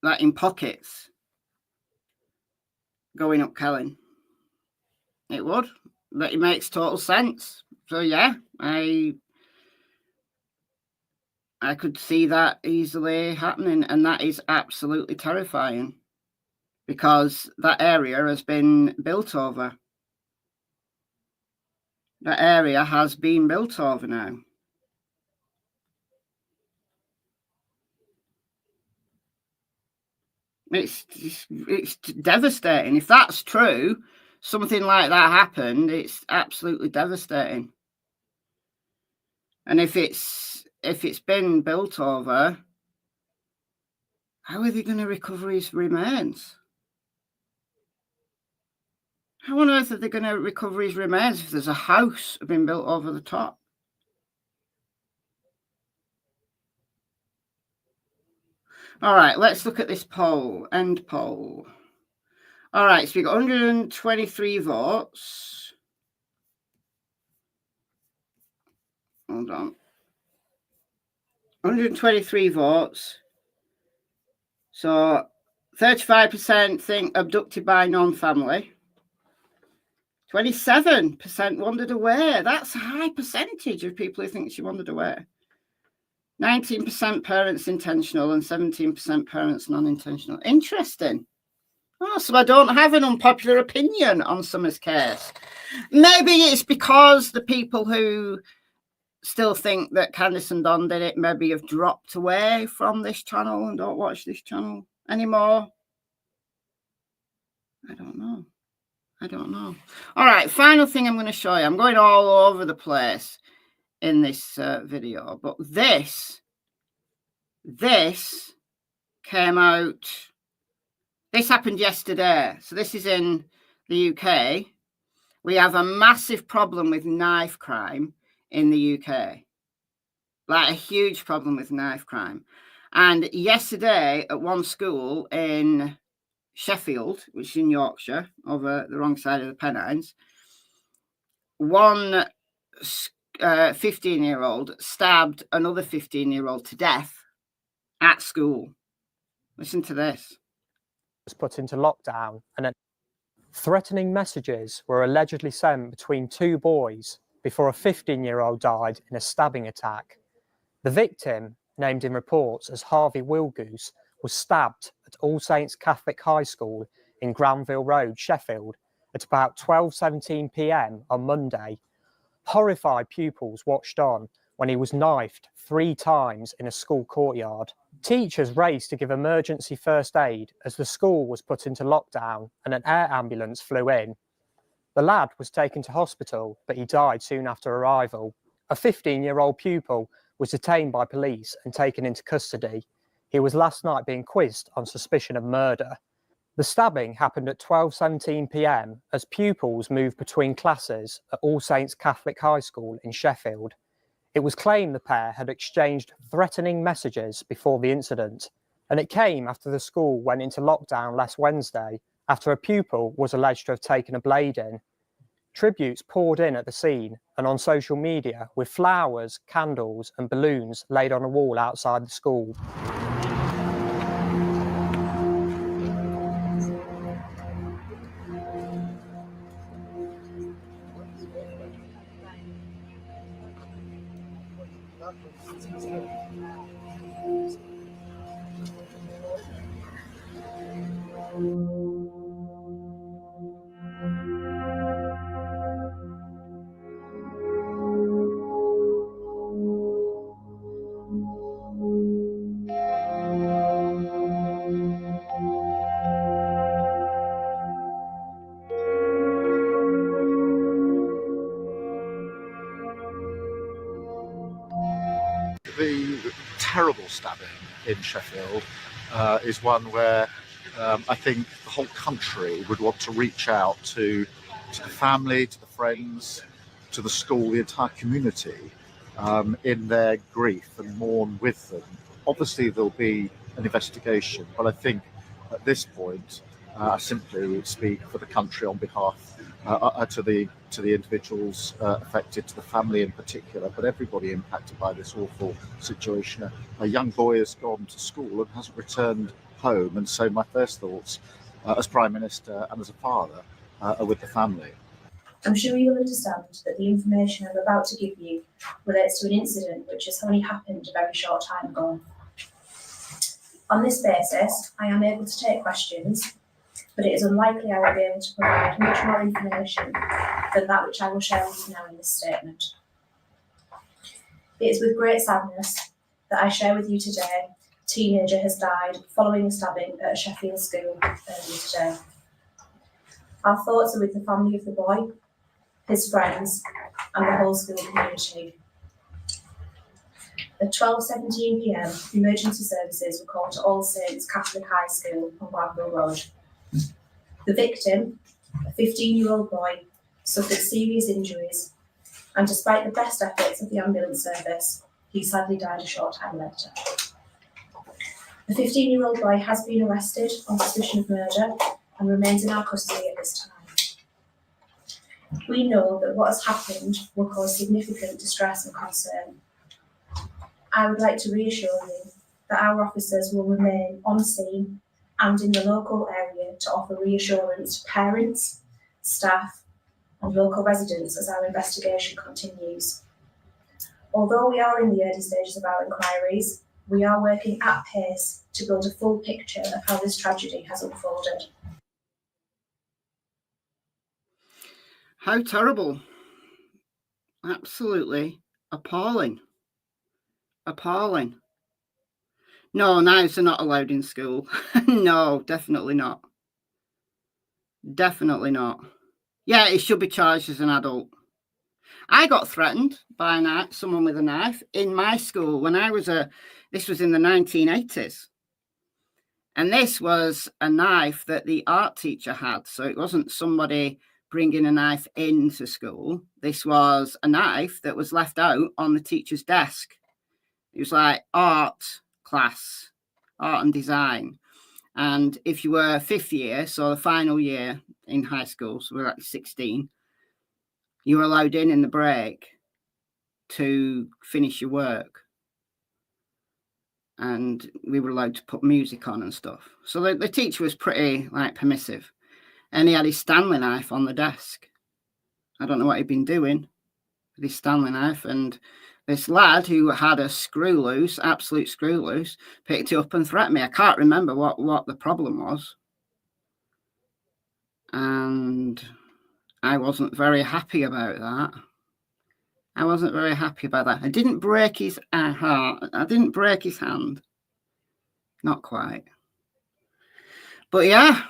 S1: that in pockets going up Kellen. It would. That it makes total sense. So yeah, I could see that easily happening, and that is absolutely terrifying because that area has been built over. That area has been built over now. It's devastating. If that's true, something like that happened, it's absolutely devastating. And if it's been built over, how are they going to recover his remains? How on earth are they going to recover his remains if there's a house been built over the top? All right, let's look at this poll, end poll. All right, so we got 123 votes. Hold on. 123 votes. So 35% think abducted by non-family. 27% wandered away. That's a high percentage of people who think she wandered away. 19% parents intentional and 17% parents non-intentional. Interesting. Oh, so I don't have an unpopular opinion on Summer's case. Maybe it's because the people who still think that Candice and Don did it maybe have dropped away from this channel and don't watch this channel anymore. I don't know. I don't know. All right, final thing I'm going to show you. I'm going all over the place in this video, but this came out. This happened yesterday. So this is in the UK. We have a massive problem with knife crime in the UK. Like a huge problem with knife crime. And yesterday at one school in Sheffield, which is in Yorkshire, over the wrong side of the Pennines, one 15-year-old stabbed another 15-year-old to death at school. Listen to this.
S10: Was put into lockdown, and threatening messages were allegedly sent between two boys before a 15-year-old died in a stabbing attack. The victim, named in reports as Harvey Wilgoose, was stabbed at All Saints Catholic High School in Granville Road, Sheffield, at about 12:17 p.m. on Monday. Horrified pupils watched on when he was knifed 3 times in a school courtyard. Teachers raced to give emergency first aid as the school was put into lockdown and an air ambulance flew in. The lad was taken to hospital, but he died soon after arrival. A 15-year-old pupil was detained by police and taken into custody. He was last night being quizzed on suspicion of murder. The stabbing happened at 12:17 p.m. as pupils moved between classes at All Saints Catholic High School in Sheffield. It was claimed the pair had exchanged threatening messages before the incident, and it came after the school went into lockdown last Wednesday after a pupil was alleged to have taken a blade in. Tributes poured in at the scene and on social media with flowers, candles and balloons laid on a wall outside the school.
S11: The terrible stabbing in Sheffield is one where I think the whole country would want to reach out to the family, to the friends, to the school, the entire community in their grief and mourn with them. Obviously there'll be an investigation, but I think at this point I simply would speak for the country on behalf to the individuals affected, to the family in particular, but everybody impacted by this awful situation. A young boy has gone to school and hasn't returned home, and so my first thoughts as Prime Minister and as a father are with the family.
S12: I'm sure you'll understand that the information I'm about to give you relates to an incident which has only happened a very short time ago. On this basis, I am able to take questions, but it is unlikely I will be able to provide much more information than that which I will share with you now in this statement. It is with great sadness that I share with you today a teenager has died following a stabbing at a Sheffield school earlier today. Our thoughts are with the family of the boy, his friends, and the whole school community. At 12:17 p.m, emergency services were called to All Saints Catholic High School on Granville Road. The victim, a 15-year-old boy, suffered serious injuries, and despite the best efforts of the ambulance service, he sadly died a short time later. The 15-year-old boy has been arrested on suspicion of murder and remains in our custody at this time. We know that what has happened will cause significant distress and concern. I would like to reassure you that our officers will remain on scene and in the local area to offer reassurance to parents, staff, and local residents as our investigation continues. Although we are in the early stages of our inquiries, we are working at pace to build a full picture of how this tragedy has unfolded.
S1: How terrible. Absolutely appalling. Appalling. No, knives are not allowed in school. No, definitely not. Definitely not. Yeah, it should be charged as an adult. I got threatened by someone with a knife in my school when I was this was in the 1980s. And this was a knife that the art teacher had. So it wasn't somebody bringing a knife into school. This was a knife that was left out on the teacher's desk. It was like art class, art and design. And if you were fifth year, so the final year in high school, so we're like 16, you were allowed in the break to finish your work. And we were allowed to put music on and stuff. So the teacher was pretty like permissive. And he had his Stanley knife on the desk. I don't know what he'd been doing with his Stanley knife. And this lad who had a screw loose, absolute screw loose, picked it up and threatened me. I can't remember what the problem was. And I wasn't very happy about that. I wasn't very happy about that. I didn't break his heart. I didn't break his hand. Not quite. But yeah,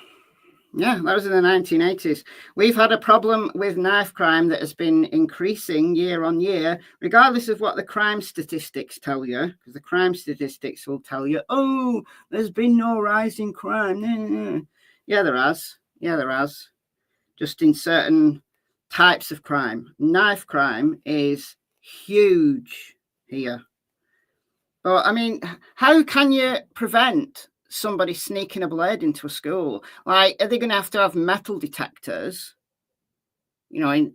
S1: that was in the 1980s. We've had a problem with knife crime that has been increasing year on year, regardless of what the crime statistics tell you, because the crime statistics will tell you, oh, there's been no rise in crime. Yeah, there has. Yeah, there has. Just in certain types of crime. Knife crime is huge here. But I mean, how can you prevent somebody sneaking a blade into a school? Like, are they going to have metal detectors, you know,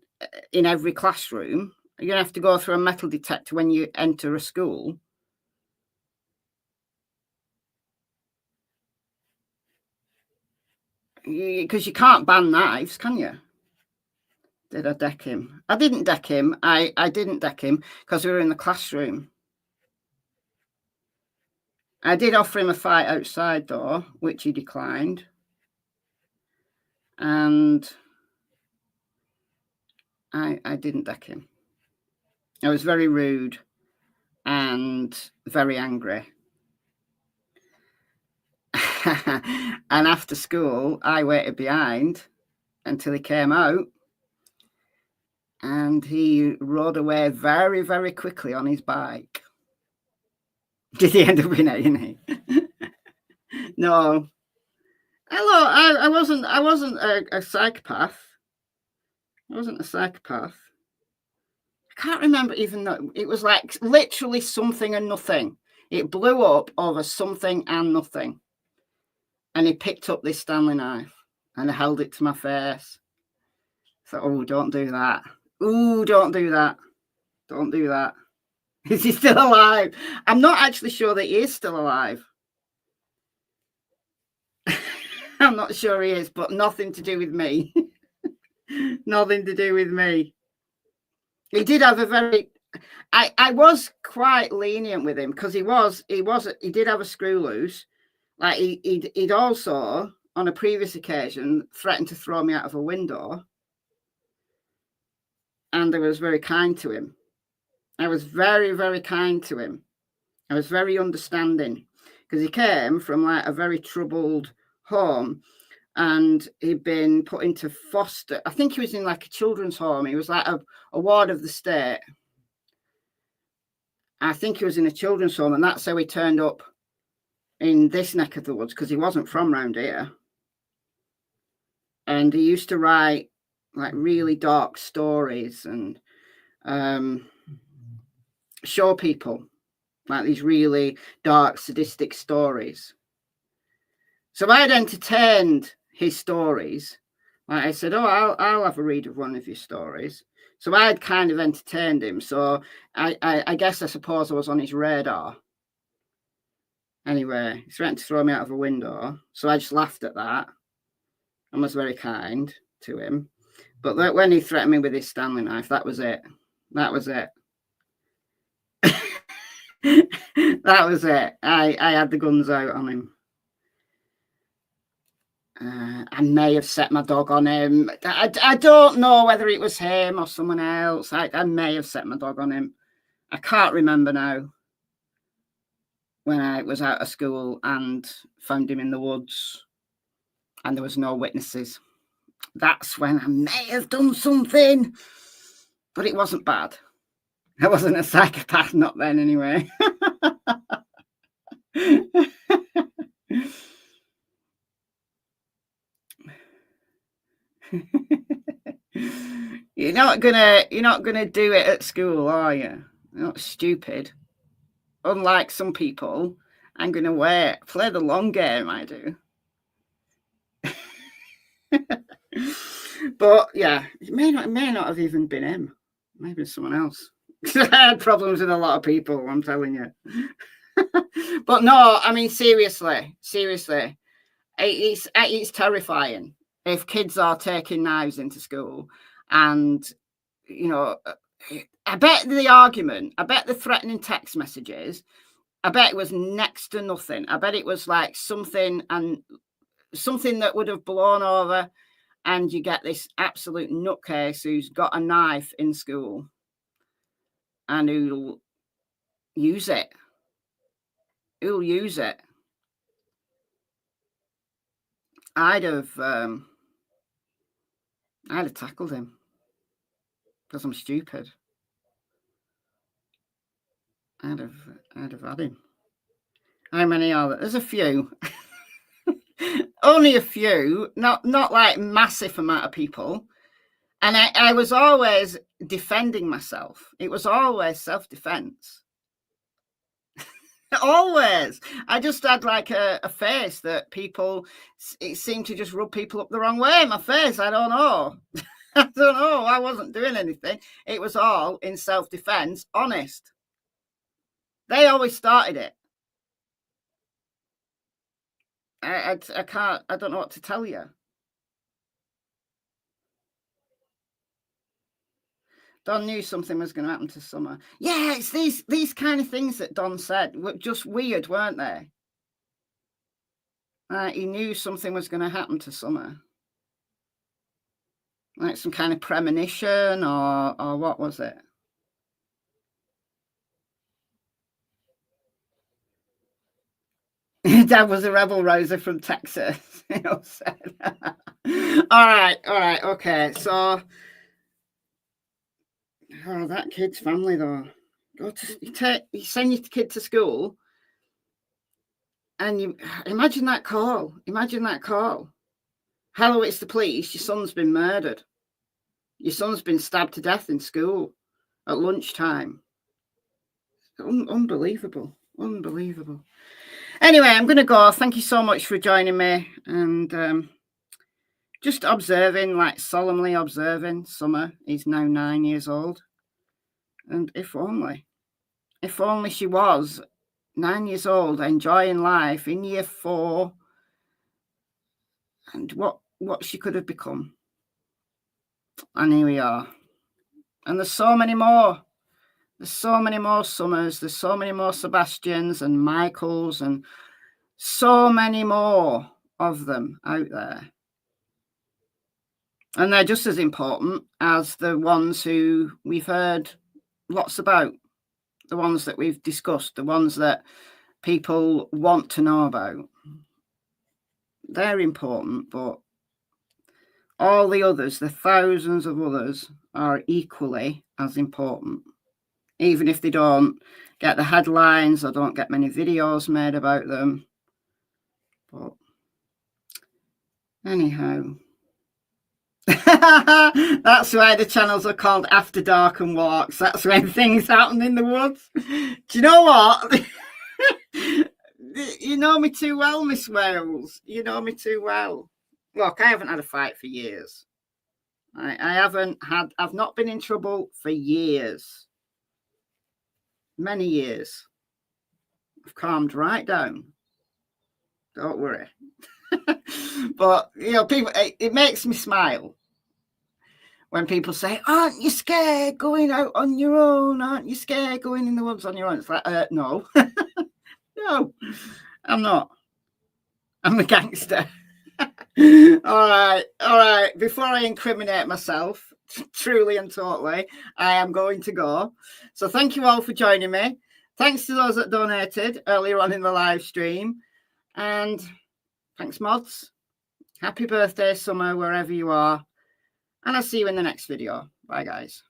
S1: in every classroom? Are you going to have to go through a metal detector when you enter a school? Because you can't ban knives, can you? Did I deck him? I didn't deck him. I didn't deck him because we were in the classroom. I did offer him a fight outside, though, which he declined. And I didn't deck him. I was very rude and very angry. And after school, I waited behind until he came out. And he rode away very, very quickly on his bike. Did he end up in A&E? No. Hello, I wasn't a psychopath. I wasn't a psychopath. I can't remember even though it was like literally something and nothing. It blew up over something and nothing. And he picked up this Stanley knife and I held it to my face. I thought, oh, don't do that. Ooh, don't do that. Don't do that. Is he still alive? I'm not actually sure that he is still alive. I'm not sure he is, but nothing to do with me. Nothing to do with me. He did have a very... I was quite lenient with him because he did have a screw loose. Like he'd also, on a previous occasion, threatened to throw me out of a window. And I was very kind to him. I was very, very kind to him. I was very understanding because he came from like a very troubled home and he'd been put into foster. I think he was in like a children's home. He was like a ward of the state. I think he was in a children's home and that's how he turned up in this neck of the woods because he wasn't from round here. And he used to write like really dark stories and show people like these really dark sadistic stories. So I'd entertained his stories. Like I said, oh, I'll have a read of one of your stories. So I had kind of entertained him. So I guess I suppose I was on his radar. Anyway, he threatened to throw me out of a window. So I just laughed at that and was very kind to him. But when he threatened me with his Stanley knife, that was it. That was it. That was it. I had the guns out on him. I may have set my dog on him. I don't know whether it was him or someone else. I may have set my dog on him. I can't remember now. When I was out of school and found him in the woods and there was no witnesses. That's when I may have done something, but it wasn't bad. I wasn't a psychopath, not then anyway. You're not gonna do it at school, are you? You're not stupid. Unlike some people, I'm gonna play the long game. I do. But yeah, it may not have even been him. Maybe someone else. I had problems with a lot of people, I'm telling you. But no, I mean, seriously, it's terrifying if kids are taking knives into school. And, you know, I bet the threatening text messages, I bet it was next to nothing. I bet it was like something that would have blown over, and you get this absolute nutcase who's got a knife in school and who'll use it. I'd have tackled him because I'm stupid. I'd have had him. How many are there? There's a few. Only a few, not like massive amount of people. And I was always defending myself. It was always self-defense. Always. I just had like a face that it seemed to just rub people up the wrong way. My face, I don't know. I wasn't doing anything. It was all in self-defense, honest. They always started it. I don't know what to tell you. Don knew something was going to happen to Summer. Yeah, it's these kind of things that Don said were just weird, weren't they? He knew something was going to happen to Summer. Like some kind of premonition or what was it? Dad was a rebel rouser from Texas. All right, okay. So, that kid's family though. You send your kid to school, and you imagine that call. Hello, it's the police. Your son's been murdered. Your son's been stabbed to death in school at lunchtime. Unbelievable. Anyway, I'm going to go. Thank you so much for joining me, and just observing, like solemnly observing. Summer is now 9 years old, and if only she was 9 years old, enjoying life in year 4, and what she could have become. And here we are. And there's so many more. There's so many more Summers. There's so many more Sebastians and Michaels, and so many more of them out there. And they're just as important as the ones who we've heard lots about, the ones that we've discussed, the ones that people want to know about. They're important, but all the others, the thousands of others, are equally as important. Even if they don't get the headlines or don't get many videos made about them. But anyhow, that's why the channels are called After Dark and Walks. That's when things happen in the woods. Do you know what? You know me too well, Miss Wales. You know me too well. Look, I haven't had a fight for years. I've not been in trouble for years. Many years. I've calmed right down. Don't worry. But, people, it makes me smile when people say, aren't you scared going out on your own? Aren't you scared going in the woods on your own? It's like, no. No, I'm not. I'm a gangster. All right. Before I incriminate myself, truly and totally, I am going to go. So thank you all for joining me. Thanks to those that donated earlier on in the live stream. And thanks, mods. Happy birthday, Summer, wherever you are. And I'll see you in the next video. Bye, guys.